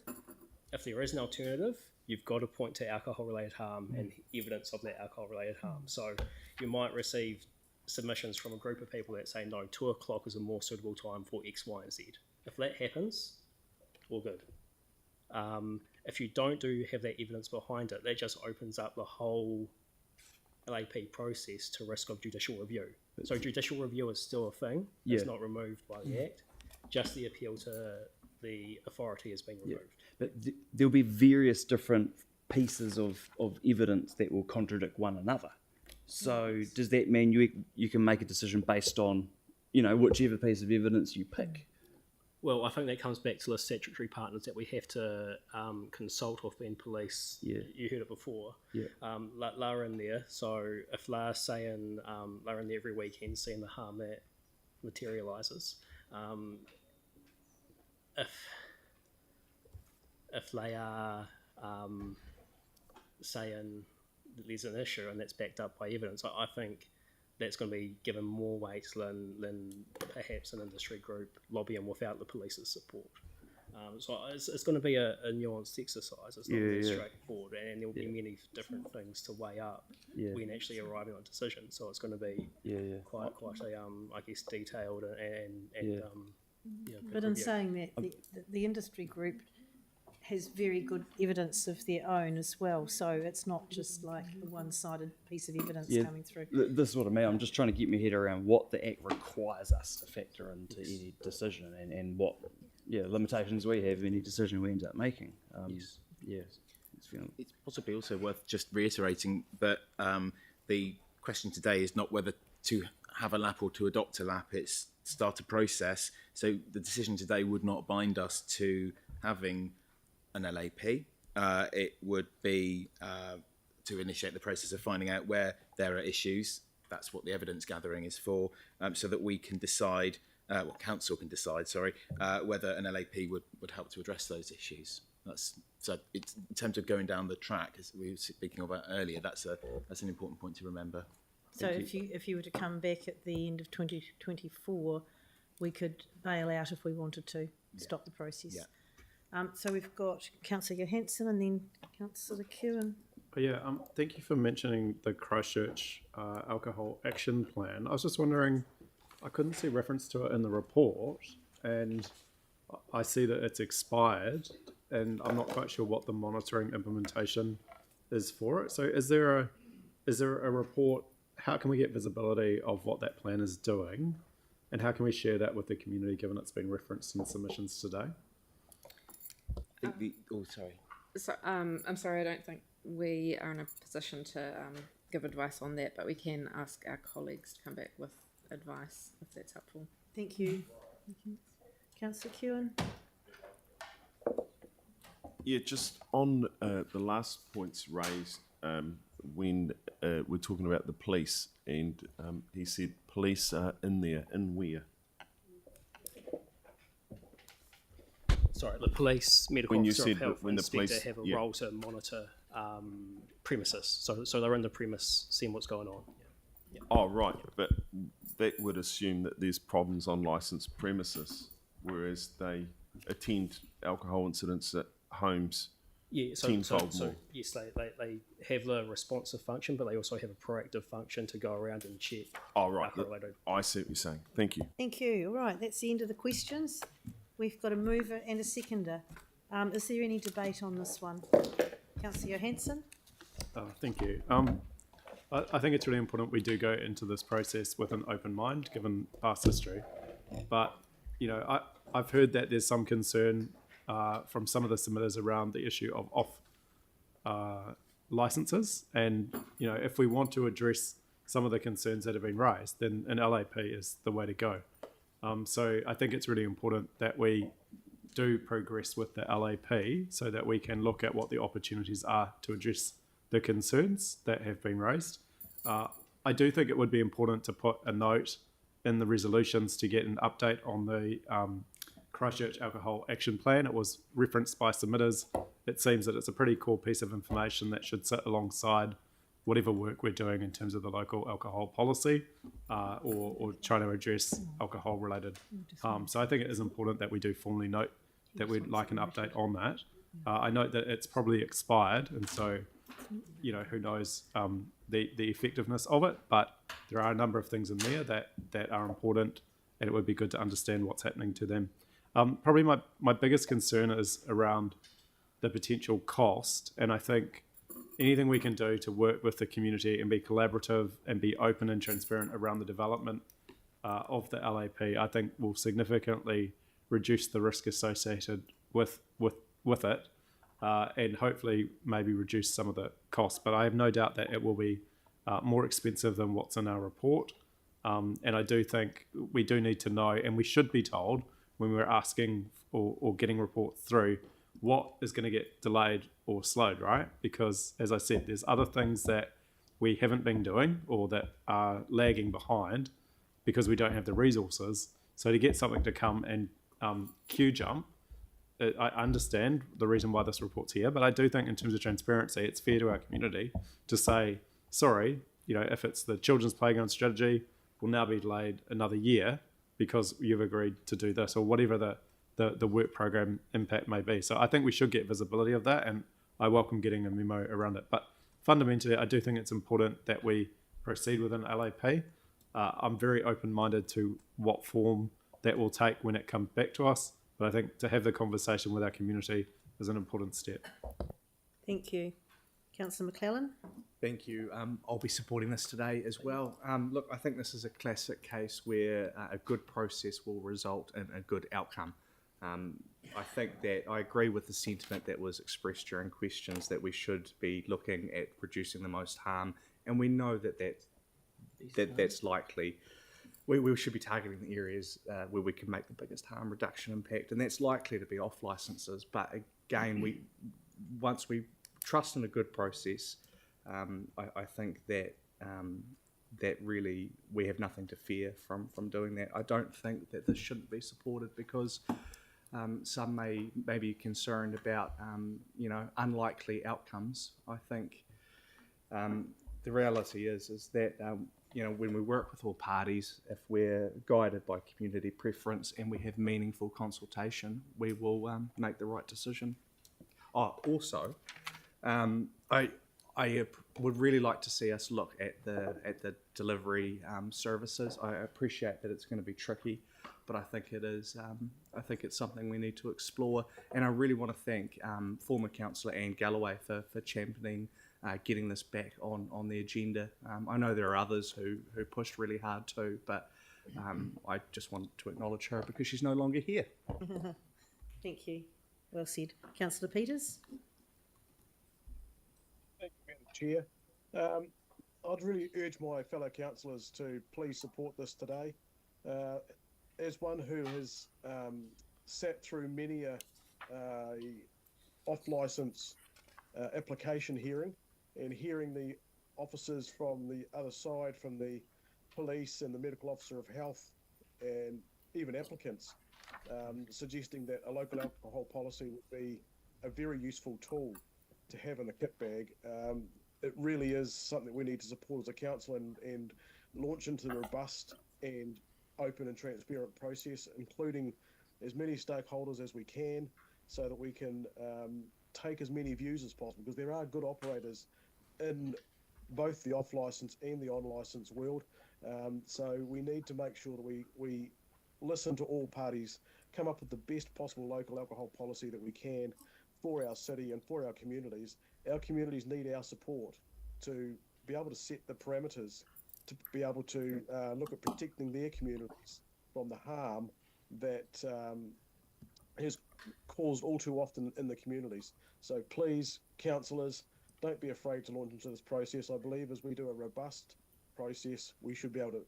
If there is an alternative, you've got to point to alcohol-related harm and evidence of that alcohol-related harm. So you might receive submissions from a group of people that say, no, 2 o'clock is a more suitable time for X, Y, and Z. If that happens, all good. If you don't have that evidence behind it, that just opens up the whole LAP process to risk of judicial review. So judicial review is still a thing. Yeah. It's not removed by the Act. Just the appeal to the authority has been removed. But there'll be various different pieces of evidence that will contradict one another. So does that mean you can make a decision based on, whichever piece of evidence you pick? Well, I think that comes back to the statutory partners that we have to consult with, being police. Yeah. You heard it before. Yeah. They're in there. So if they're saying they're in there every weekend seeing the harm that materialises, if they are saying that there's an issue and that's backed up by evidence, I think that's going to be given more weight than perhaps an industry group lobbying without the police's support. So it's going to be a nuanced exercise. It's not really straightforward, and there will be many different things to weigh up when actually arriving at a decision. So it's going to be quite a I guess detailed and But in saying that, the industry group has very good evidence of their own as well, so it's not just like a one-sided piece of evidence coming through. This is what I mean. I'm just trying to get my head around what the Act requires us to factor into any decision and what limitations we have in any decision we end up making. It's possibly also worth just reiterating that the question today is not whether to have a lap or to adopt a lap, it's start a process. So the decision today would not bind us to having an LAP. It would be to initiate the process of finding out where there are issues. That's what the evidence gathering is for, so that we can decide, council can decide, whether an LAP would help to address those issues. So it's, in terms of going down the track, as we were speaking about earlier, that's an important point to remember. So if you were to come back at the end of 2024, we could bail out if we wanted to stop the process. Yeah. So we've got Councillor Johansson and then Councillor Kewen. Thank you for mentioning the Christchurch alcohol action plan. I was just wondering, I couldn't see reference to it in the report, and I see that it's expired, and I'm not quite sure what the monitoring implementation is for it. So is there a report? How can we get visibility of what that plan is doing, and how can we share that with the community, given it's been referenced in submissions today? So, I'm sorry, I don't think we are in a position to give advice on that, but we can ask our colleagues to come back with advice if that's helpful. Thank you. Councillor Kewen. Yeah, just on the last points raised when we're talking about the police, and he said police are in there, in where? Sorry, the police, medical When you officer said of health, when the inspector police- have a yeah. role to monitor premises. So they're in the premise, seeing what's going on. Oh, right, but that would assume that there's problems on licensed premises, whereas they attend alcohol incidents at homes tenfold more. Yes, they have the responsive function, but they also have a proactive function to go around and check. Oh, right, alcohol-related. I see what you're saying. Thank you. Thank you. All right, that's the end of the questions. We've got a mover and a seconder. Is there any debate on this one? Councillor Johansson? Thank you. I think it's really important we do go into this process with an open mind, given past history. But, I've heard that there's some concern from some of the submitters around the issue of off licenses. And, if we want to address some of the concerns that have been raised, then an LAP is the way to go. So I think it's really important that we do progress with the LAP so that we can look at what the opportunities are to address the concerns that have been raised. I do think it would be important to put a note in the resolutions to get an update on the Christchurch Alcohol Action Plan. It was referenced by submitters. It seems that it's a pretty core piece of information that should sit alongside whatever work we're doing in terms of the local alcohol policy or trying to address alcohol related harm. So I think it is important that we do formally note that we'd like an update on that. I note that it's probably expired, and so, you know, who knows the effectiveness of it, but there are a number of things in there that are important, and it would be good to understand what's happening to them. Probably my biggest concern is around the potential cost, and I think anything we can do to work with the community and be collaborative and be open and transparent around the development of the LAP, I think will significantly reduce the risk associated with it, and hopefully maybe reduce some of the costs. But I have no doubt that it will be more expensive than what's in our report. And I do think we do need to know, and we should be told when we're asking or getting reports through, what is going to get delayed or slowed, right? Because, as I said, there's other things that we haven't been doing or that are lagging behind because we don't have the resources. So to get something to come and queue jump, I understand the reason why this report's here, but I do think in terms of transparency, it's fair to our community to say, sorry, you know, if it's the children's playground strategy, will now be delayed another year because you've agreed to do this, or whatever the work program impact may be. So I think we should get visibility of that, and I welcome getting a memo around it. But fundamentally, I do think it's important that we proceed with an LAP. I'm very open-minded to what form that will take when it comes back to us, but I think to have the conversation with our community is an important step. Thank you. Councillor McClellan? Thank you. I'll be supporting this today as well. Look, I think this is a classic case where a good process will result in a good outcome. I think that I agree with the sentiment that was expressed during questions that we should be looking at reducing the most harm, and we know that's likely. We should be targeting the areas where we can make the biggest harm reduction impact, and that's likely to be off licences. But again, once we trust in a good process, I think that that really we have nothing to fear from doing that. I don't think that this shouldn't be supported because some may be concerned about unlikely outcomes. I think the reality is that when we work with all parties, if we're guided by community preference and we have meaningful consultation, we will make the right decision. Also, I would really like to see us look at the delivery services. I appreciate that it's going to be tricky, but I think it is. I think it's something we need to explore, and I really want to thank former councillor Anne Galloway for championing getting this back on the agenda. I know there are others who pushed really hard too, but I just want to acknowledge her because she's no longer here. Thank you. Well said. Councillor Peters? Thank you, Madam Chair. I'd really urge my fellow councillors to please support this today. As one who has sat through many a off-licence application hearing and hearing the officers from the other side, from the police and the medical officer of health and even applicants, suggesting that a local alcohol policy would be a very useful tool to have in the kit bag. It really is something we need to support as a council and launch into the robust and open and transparent process, including as many stakeholders as we can, so that we can take as many views as possible, because there are good operators in both the off-licence and the on-licence world. So we need to make sure that we listen to all parties, come up with the best possible local alcohol policy that we can for our city and for our communities. Our communities need our support to be able to set the parameters, to be able to look at protecting their communities from the harm that is caused all too often in the communities. So please, councillors, don't be afraid to launch into this process. I believe as we do a robust process, we should be able to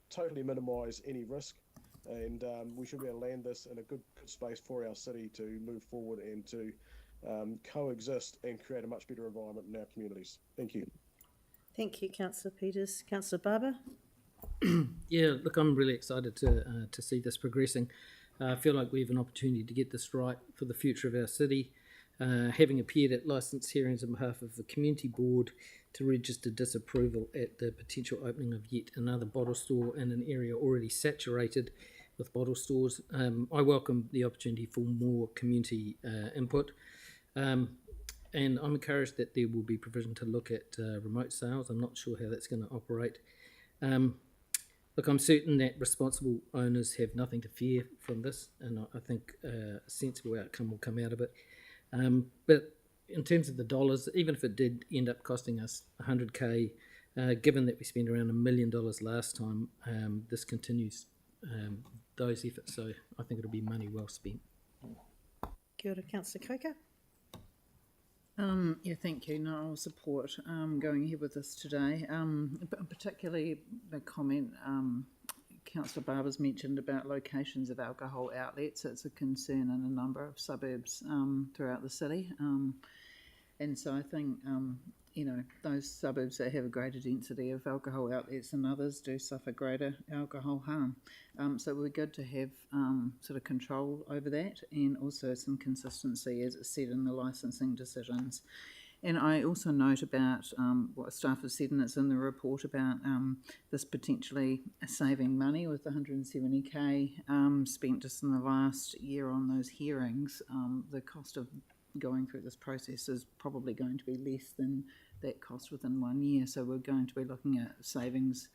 totally minimise any risk, and we should be able to land this in a good space for our city to move forward and to coexist and create a much better environment in our communities. Thank you. Thank you, Councillor Peters. Councillor Barber? Yeah, look, I'm really excited to see this progressing. I feel like we have an opportunity to get this right for the future of our city. Having appeared at licence hearings on behalf of the Community Board to register disapproval at the potential opening of yet another bottle store in an area already saturated with bottle stores, I welcome the opportunity for more community input. And I'm encouraged that there will be provision to look at remote sales. I'm not sure how that's going to operate. Look, I'm certain that responsible owners have nothing to fear from this, and I think a sensible outcome will come out of it. But in terms of the dollars, even if it did end up costing us 100K, given that we spent around $1 million last time, this continues those efforts, so I think it'll be money well spent. Kia ora, Councillor Coker. Yeah, thank you. No, I'll support going ahead with this today. Particularly the comment Councillor Barber's mentioned about locations of alcohol outlets. It's a concern in a number of suburbs throughout the city. And so I think, you know, those suburbs that have a greater density of alcohol outlets than others do suffer greater alcohol harm. So we're good to have sort of control over that, and also some consistency, as it's said in the licensing decisions. And I also note about what staff have said, and it's in the report about this potentially saving money with 170K spent just in the last year on those hearings. The cost of going through this process is probably going to be less than that cost within 1 year. So we're going to be looking at savings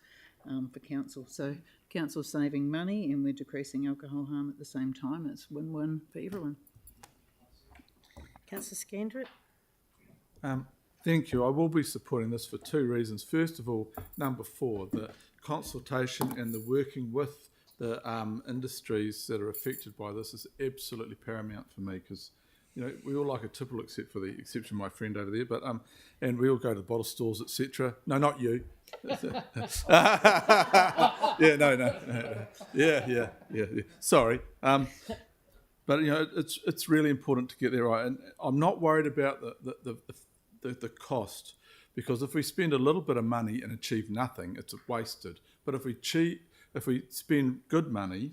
for council. So council saving money and we're decreasing alcohol harm at the same time. It's win-win for everyone. Councillor Scandrett? Thank you. I will be supporting this for two reasons. First of all, number 4, the consultation and the working with the industries that are affected by this is absolutely paramount for me, because you know, we all like a tipple, except for the exception of my friend over there. But and we all go to the bottle stores, etc. No, not you. Yeah, no. Yeah. Sorry. But you know, it's really important to get there right. And I'm not worried about the cost, because if we spend a little bit of money and achieve nothing, it's wasted. But if we spend good money,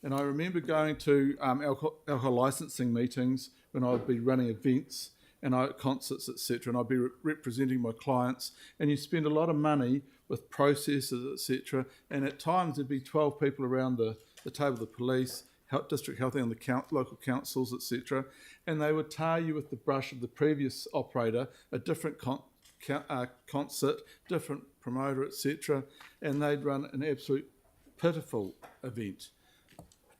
and I remember going to alcohol licensing meetings when I would be running events and concerts, etc., and I'd be representing my clients, and you spend a lot of money with processes, etc., and at times there'd be 12 people around the table, the police, district health and the local councils, etc., and they would tar you with the brush of the previous operator, a different concert, different promoter, etc., and they'd run an absolute pitiful event.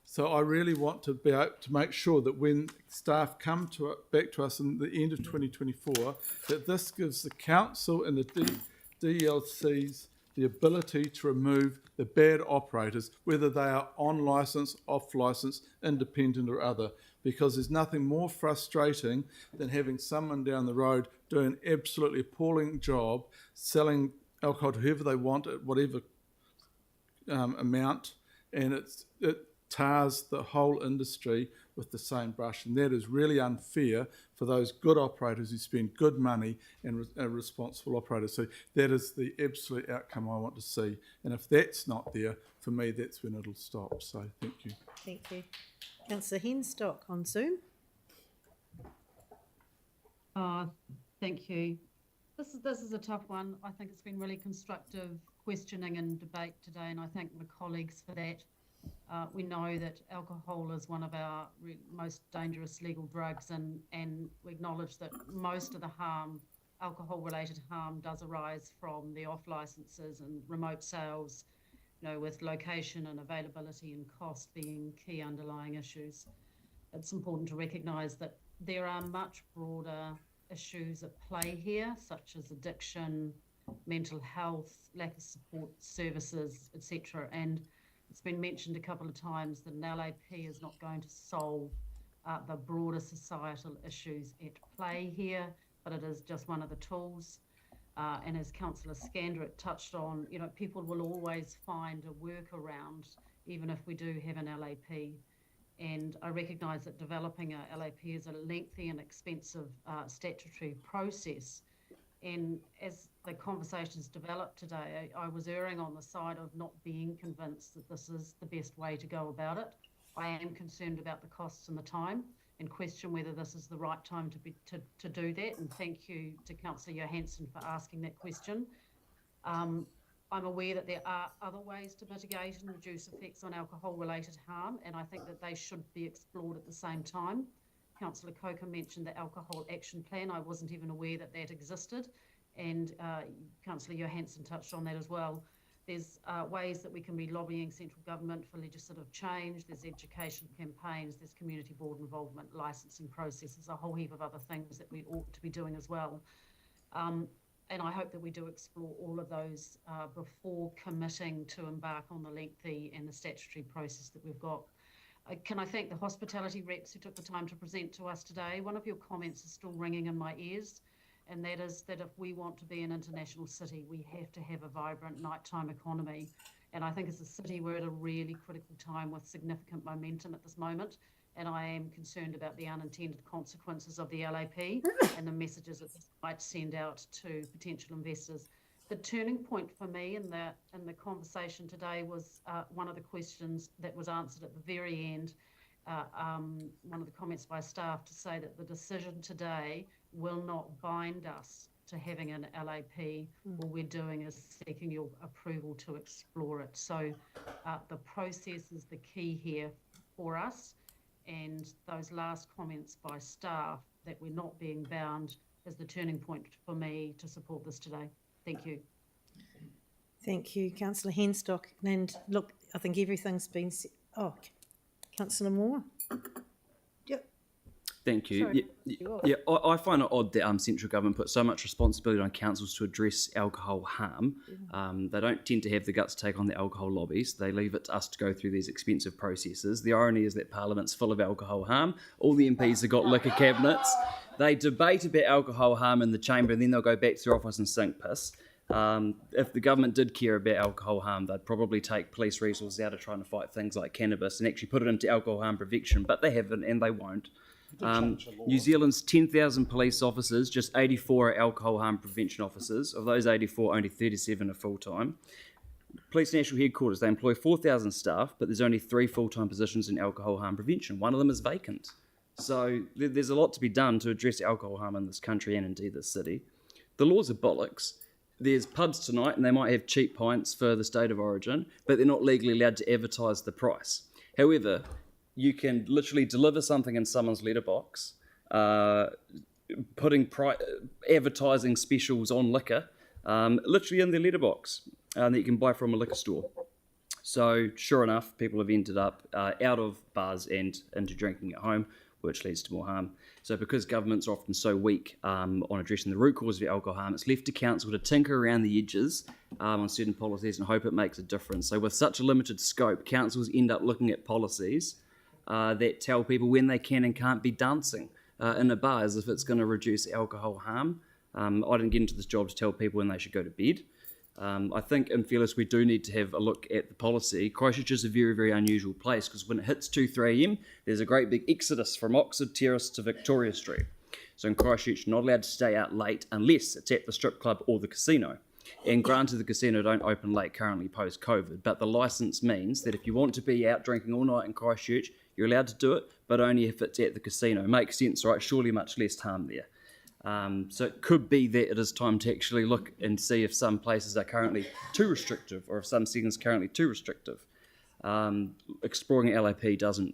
So I really want to be able to make sure that when staff come back to us in the end of 2024, that this gives the council and the DLCs the ability to remove the bad operators, whether they are on licence, off licence, independent or other, because there's nothing more frustrating than having someone down the road doing an absolutely appalling job, selling alcohol to whoever they want at whatever amount, and it tars the whole industry with the same brush, and that is really unfair for those good operators who spend good money and responsible operators. So that is the absolute outcome I want to see, and if that's not there, for me, that's when it'll stop. So thank you. Thank you. Councillor Henstock on Zoom. Thank you. This is a tough one. I think it's been really constructive questioning and debate today, and I thank my colleagues for that. We know that alcohol is one of our most dangerous legal drugs, and we acknowledge that most of the harm, alcohol-related harm, does arise from the off licenses and remote sales, you know, with location and availability and cost being key underlying issues. It's important to recognise that there are much broader issues at play here, such as addiction, mental health, lack of support services, etc. And it's been mentioned a couple of times that an LAP is not going to solve the broader societal issues at play here, but it is just one of the tools. And as Councillor Scandrett touched on, you know, people will always find a workaround, even if we do have an LAP. And I recognise that developing a LAP is a lengthy and expensive statutory process. And as the conversations developed today, I was erring on the side of not being convinced that this is the best way to go about it. I am concerned about the costs and the time, and question whether this is the right time to do that. And thank you to Councillor Johansson for asking that question. I'm aware that there are other ways to mitigate and reduce effects on alcohol-related harm, and I think that they should be explored at the same time. Councillor Coker mentioned the Alcohol Action Plan. I wasn't even aware that that existed, and Councillor Johansson touched on that as well. There's ways that we can be lobbying central government for legislative change. There's education campaigns, there's community board involvement, licensing processes, a whole heap of other things that we ought to be doing as well. And I hope that we do explore all of those before committing to embark on the lengthy and the statutory process that we've got. Can I thank the hospitality reps who took the time to present to us today? One of your comments is still ringing in my ears, and that is that if we want to be an international city, we have to have a vibrant nighttime economy. And I think as a city, we're at a really critical time with significant momentum at this moment. And I am concerned about the unintended consequences of the LAP and the messages that this might send out to potential investors. The turning point for me in the conversation today was one of the questions that was answered at the very end, one of the comments by staff to say that the decision today will not bind us to having an LAP. All we're doing is seeking your approval to explore it. So the process is the key here for us. And those last comments by staff that we're not being bound is the turning point for me to support this today. Thank you. Thank you, Councillor Henstock. And look, I think everything's been said. Oh, Councillor Moore. Yep. Thank you. Sorry, I find it odd that central government put so much responsibility on councils to address alcohol harm. They don't tend to have the guts to take on the alcohol lobbies. They leave it to us to go through these expensive processes. The irony is that Parliament's full of alcohol harm. All the MPs have got liquor cabinets. They debate about alcohol harm in the chamber, and then they'll go back to their office and sink piss. If the government did care about alcohol harm, they'd probably take police resources out of trying to fight things like cannabis and actually put it into alcohol harm prevention, but they haven't and they won't. New Zealand's 10,000 police officers, just 84 are alcohol harm prevention officers. Of those 84, only 37 are full-time. Police National Headquarters, they employ 4,000 staff, but there's only 3 full-time positions in alcohol harm prevention. One of them is vacant. So there's a lot to be done to address alcohol harm in this country and indeed this city. The laws are bollocks. There's pubs tonight and they might have cheap pints for the state of origin, but they're not legally allowed to advertise the price. However, you can literally deliver something in someone's letterbox, putting advertising specials on liquor, literally in their letterbox, that you can buy from a liquor store. So sure enough, people have ended up out of bars and into drinking at home, which leads to more harm. So because governments are often so weak on addressing the root cause of alcohol harm, it's left to council to tinker around the edges on certain policies and hope it makes a difference. So with such a limited scope, councils end up looking at policies that tell people when they can and can't be dancing in a bar as if it's going to reduce alcohol harm. I didn't get into this job to tell people when they should go to bed. I think in fairness we do need to have a look at the policy. Christchurch is a very, very unusual place because when it hits 2-3 a.m, there's a great big exodus from Oxford Terrace to Victoria Street. So in Christchurch, you're not allowed to stay out late unless it's at the strip club or the casino. And granted, the casino don't open late currently post-COVID, but the licence means that if you want to be out drinking all night in Christchurch, you're allowed to do it, but only if it's at the casino. Makes sense, right? Surely much less harm there. So it could be that it is time to actually look and see if some places are currently too restrictive or if some settings are currently too restrictive. Exploring LAP doesn't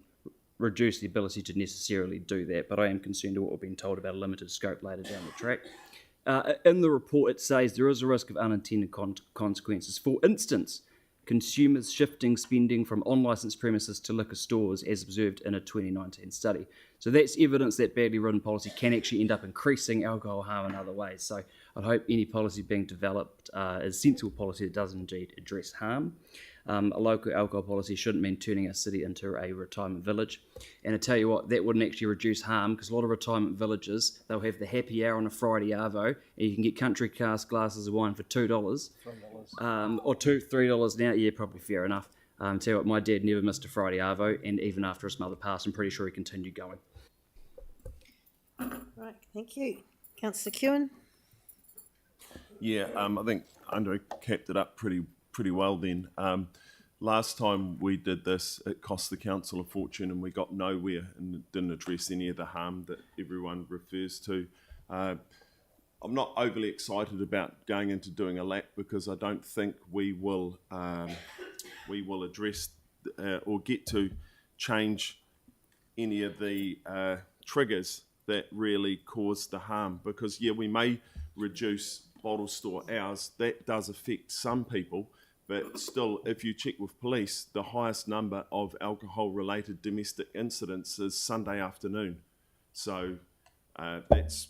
reduce the ability to necessarily do that, but I am concerned at what we've been told about a limited scope later down the track. In the report, it says there is a risk of unintended consequences. For instance, consumers shifting spending from unlicensed premises to liquor stores as observed in a 2019 study. So that's evidence that badly written policy can actually end up increasing alcohol harm in other ways. So I hope any policy being developed is sensible policy that does indeed address harm. A local alcohol policy shouldn't mean turning our city into a retirement village. And I tell you what, that wouldn't actually reduce harm, because a lot of retirement villages, they'll have the happy hour on a Friday arvo, and you can get country cask glasses of wine for $2, or $3 now. Yeah, probably fair enough. Tell you what, my dad never missed a Friday arvo, and even after his mother passed, I'm pretty sure he continued going. Right, thank you. Councillor Kewen? Yeah, I think Andre kept it up pretty well then. Last time we did this, it cost the council a fortune and we got nowhere, and it didn't address any of the harm that everyone refers to. I'm not overly excited about going into doing a lap, because I don't think we will address or get to change any of the triggers that really cause the harm. Because yeah, we may reduce bottle store hours, that does affect some people, but still, if you check with police, the highest number of alcohol related domestic incidents is Sunday afternoon. So that's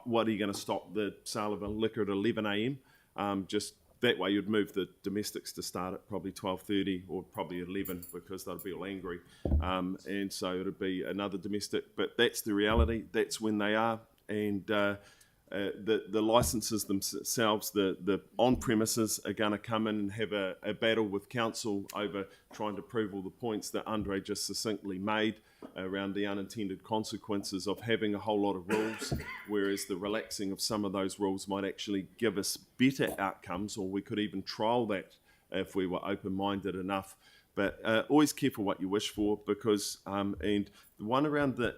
what are you going to stop the sale of a liquor at 11 a.m? Just that way you'd move the domestics to start at probably 12:30 or probably 11, because they'll be all angry, and so it'd be another domestic. But that's the reality, that's when they are. And the licenses themselves, the on-premises are going to come in and have a battle with council over trying to prove all the points that Andre just succinctly made around the unintended consequences of having a whole lot of rules, whereas the relaxing of some of those rules might actually give us better outcomes, or we could even trial that if we were open-minded enough. But always careful what you wish for, because and the one around the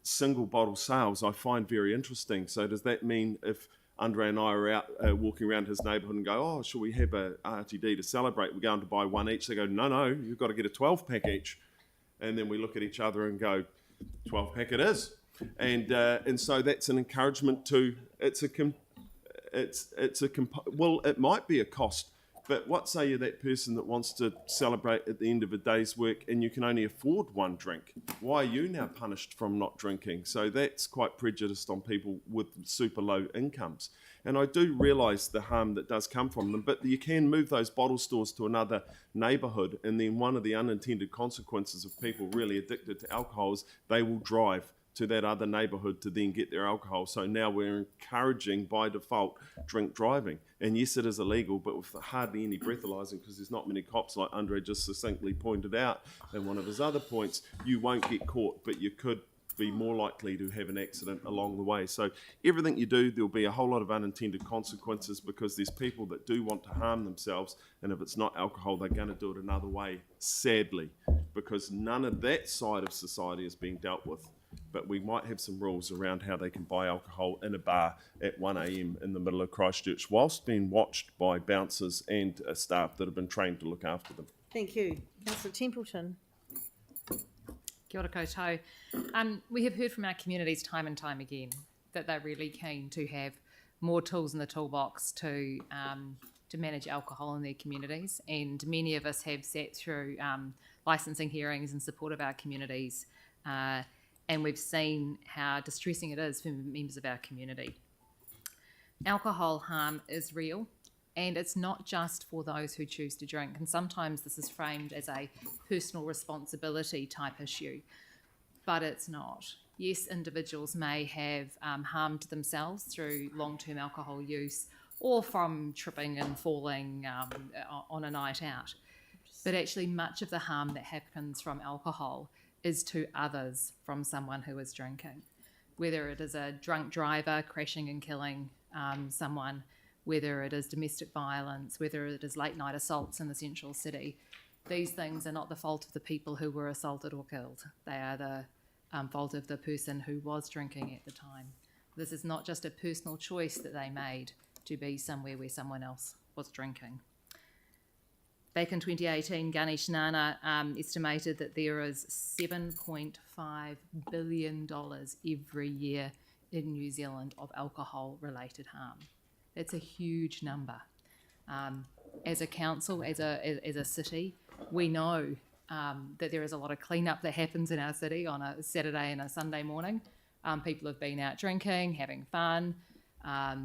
single bottle sales I find very interesting. So does that mean if Andre and I are out walking around his neighbourhood and go, oh, should we have a RTD to celebrate? We're going to buy one each. They go, no, you've got to get a 12-pack each. And then we look at each other and go, 12-pack it is. And so that's an encouragement to, well, it might be a cost, but what say you that person that wants to celebrate at the end of a day's work and you can only afford one drink? Why are you now punished from not drinking? So that's quite prejudiced on people with super low incomes. And I do realise the harm that does come from them, but you can move those bottle stores to another neighbourhood, and then one of the unintended consequences of people really addicted to alcohol is they will drive to that other neighbourhood to then get their alcohol. So now we're encouraging by default drink driving. And yes, it is illegal, but with hardly any breathalyzing, because there's not many cops, like Andre just succinctly pointed out in one of his other points. You won't get caught, but you could be more likely to have an accident along the way. So everything you do, there'll be a whole lot of unintended consequences, because there's people that do want to harm themselves, and if it's not alcohol, they're going to do it another way, sadly, because none of that side of society is being dealt with. But we might have some rules around how they can buy alcohol in a bar at 1 a.m. in the middle of Christchurch, whilst being watched by bouncers and staff that have been trained to look after them. Thank you. Councillor Templeton. Kia ora koutou. We have heard from our communities time and time again that they're really keen to have more tools in the toolbox to manage alcohol in their communities, and many of us have sat through licensing hearings in support of our communities, and we've seen how distressing it is for members of our community. Alcohol harm is real, and it's not just for those who choose to drink, and sometimes this is framed as a personal responsibility type issue, but it's not. Yes, individuals may have harmed themselves through long-term alcohol use or from tripping and falling on a night out, but actually much of the harm that happens from alcohol is to others from someone who is drinking, whether it is a drunk driver crashing and killing someone, whether it is domestic violence, whether it is late night assaults in the central city. These things are not the fault of the people who were assaulted or killed. They are the fault of the person who was drinking at the time. This is not just a personal choice that they made to be somewhere where someone else was drinking. Back in 2018, Ganesh Nana estimated that there is $7.5 billion every year in New Zealand of alcohol-related harm. That's a huge number. As a council, as a city, we know that there is a lot of cleanup that happens in our city on a Saturday and a Sunday morning. People have been out drinking, having fun.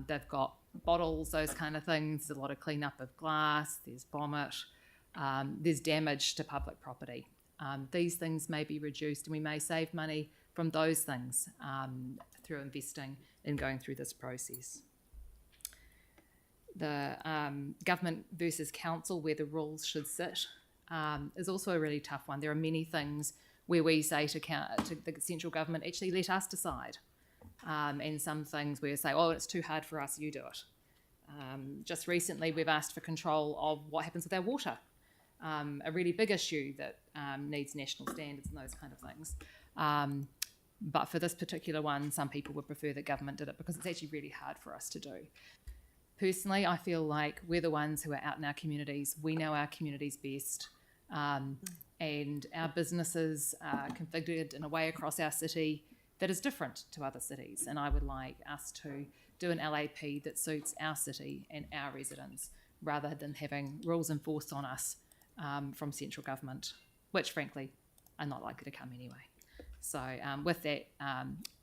They've got bottles, those kind of things. There's a lot of cleanup of glass. There's vomit. there's damage to public property. These things may be reduced, and we may save money from those things through investing in going through this process. The government versus council, where the rules should sit, is also a really tough one. There are many things where we say to the central government, actually let us decide. And some things where we say, oh, it's too hard for us, you do it. Just recently, we've asked for control of what happens with our water, a really big issue that needs national standards and those kind of things. But for this particular one, some people would prefer that government did it because it's actually really hard for us to do. Personally, I feel like we're the ones who are out in our communities. We know our communities best. And our businesses are configured in a way across our city that is different to other cities. And I would like us to do an LAP that suits our city and our residents, rather than having rules enforced on us from central government, which frankly are not likely to come anyway. So with that,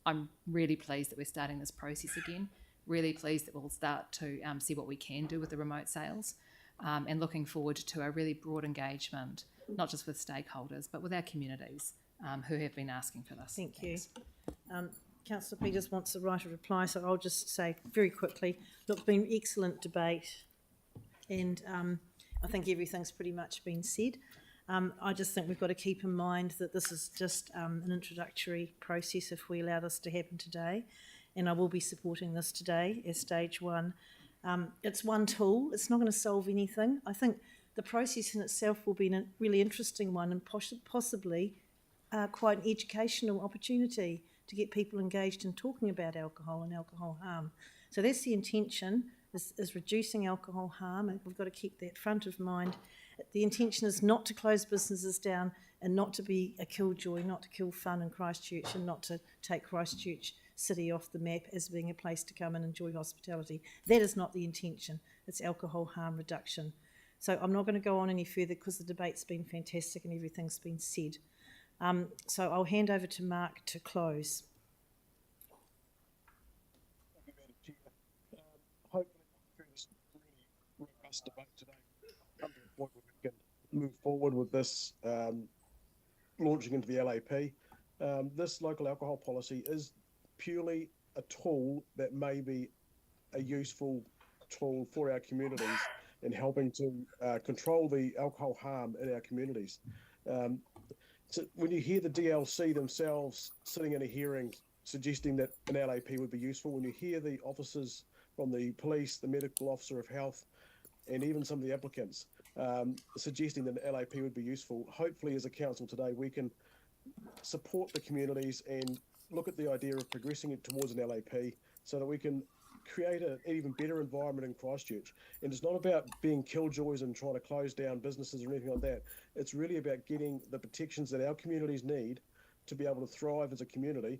I'm really pleased that we're starting this process again, really pleased that we'll start to see what we can do with the remote sales, and looking forward to a really broad engagement, not just with stakeholders, but with our communities who have been asking for this. Thank you. Councillor Peters wants the right of reply, so I'll just say very quickly, look, it's been excellent debate, and I think everything's pretty much been said. I just think we've got to keep in mind that this is just an introductory process if we allow this to happen today, and I will be supporting this today as stage one. It's one tool, it's not going to solve anything. I think the process in itself will be a really interesting one, and possibly quite an educational opportunity to get people engaged in talking about alcohol and alcohol harm. So that's the intention, is reducing alcohol harm, and we've got to keep that front of mind. The intention is not to close businesses down and not to be a killjoy, not to kill fun in Christchurch, and not to take Christchurch City off the map as being a place to come and enjoy hospitality. That is not the intention. It's alcohol harm reduction. So I'm not going to go on any further because the debate's been fantastic and everything's been said. So I'll hand over to Mark to close. Thank you, Madam Chair. Hopefully, through this really robust debate today, we'll come to a point where we can move forward with this launching into the LAP. This local alcohol policy is purely a tool that may be a useful tool for our communities in helping to control the alcohol harm in our communities. So when you hear the DLC themselves sitting in a hearing suggesting that an LAP would be useful, when you hear the officers from the police, the medical officer of health, and even some of the applicants suggesting that an LAP would be useful, hopefully as a council today we can support the communities and look at the idea of progressing it towards an LAP so that we can create an even better environment in Christchurch. And it's not about being killjoys and trying to close down businesses or anything like that. It's really about getting the protections that our communities need to be able to thrive as a community,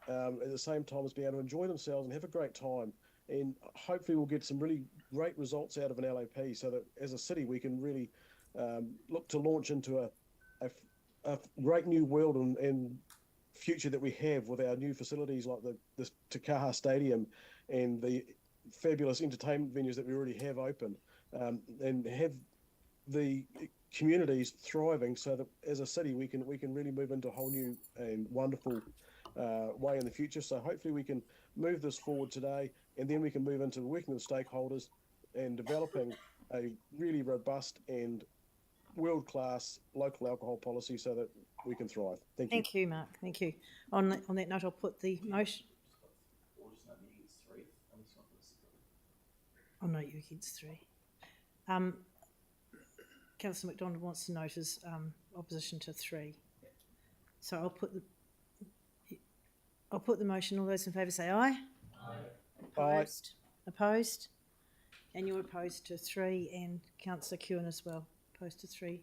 at the same time as being able to enjoy themselves and have a great time. And hopefully we'll get some really great results out of an LAP so that as a city we can really look to launch into a great new world and future that we have with our new facilities like the Te Kaha Stadium and the fabulous entertainment venues that we already have open, and have the communities thriving so that as a city we can really move into a whole new and wonderful way in the future. So hopefully we can move this forward today, and then we can move into working with stakeholders and developing a really robust and world-class local alcohol policy so that we can thrive. Thank you. Thank you, Mark. Thank you. On that note, I'll put the motion. I'll note you against 3. Councillor McDonald wants to note his opposition to 3. So I'll put the motion. All those in favour say aye. Aye. Opposed? Aye. Opposed? And you're opposed to 3, and Councillor Kewen as well. Opposed to 3.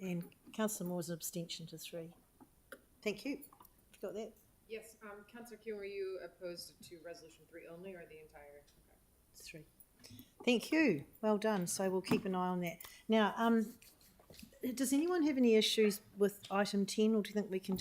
And Councillor Moore's an abstention to 3. Thank you. You got that? Yes, Councillor Kewen, were you opposed to resolution 3 only or the entire? Okay. 3. Thank you. Well done. So we'll keep an eye on that. Now, does anyone have any issues with item 10, or do you think we can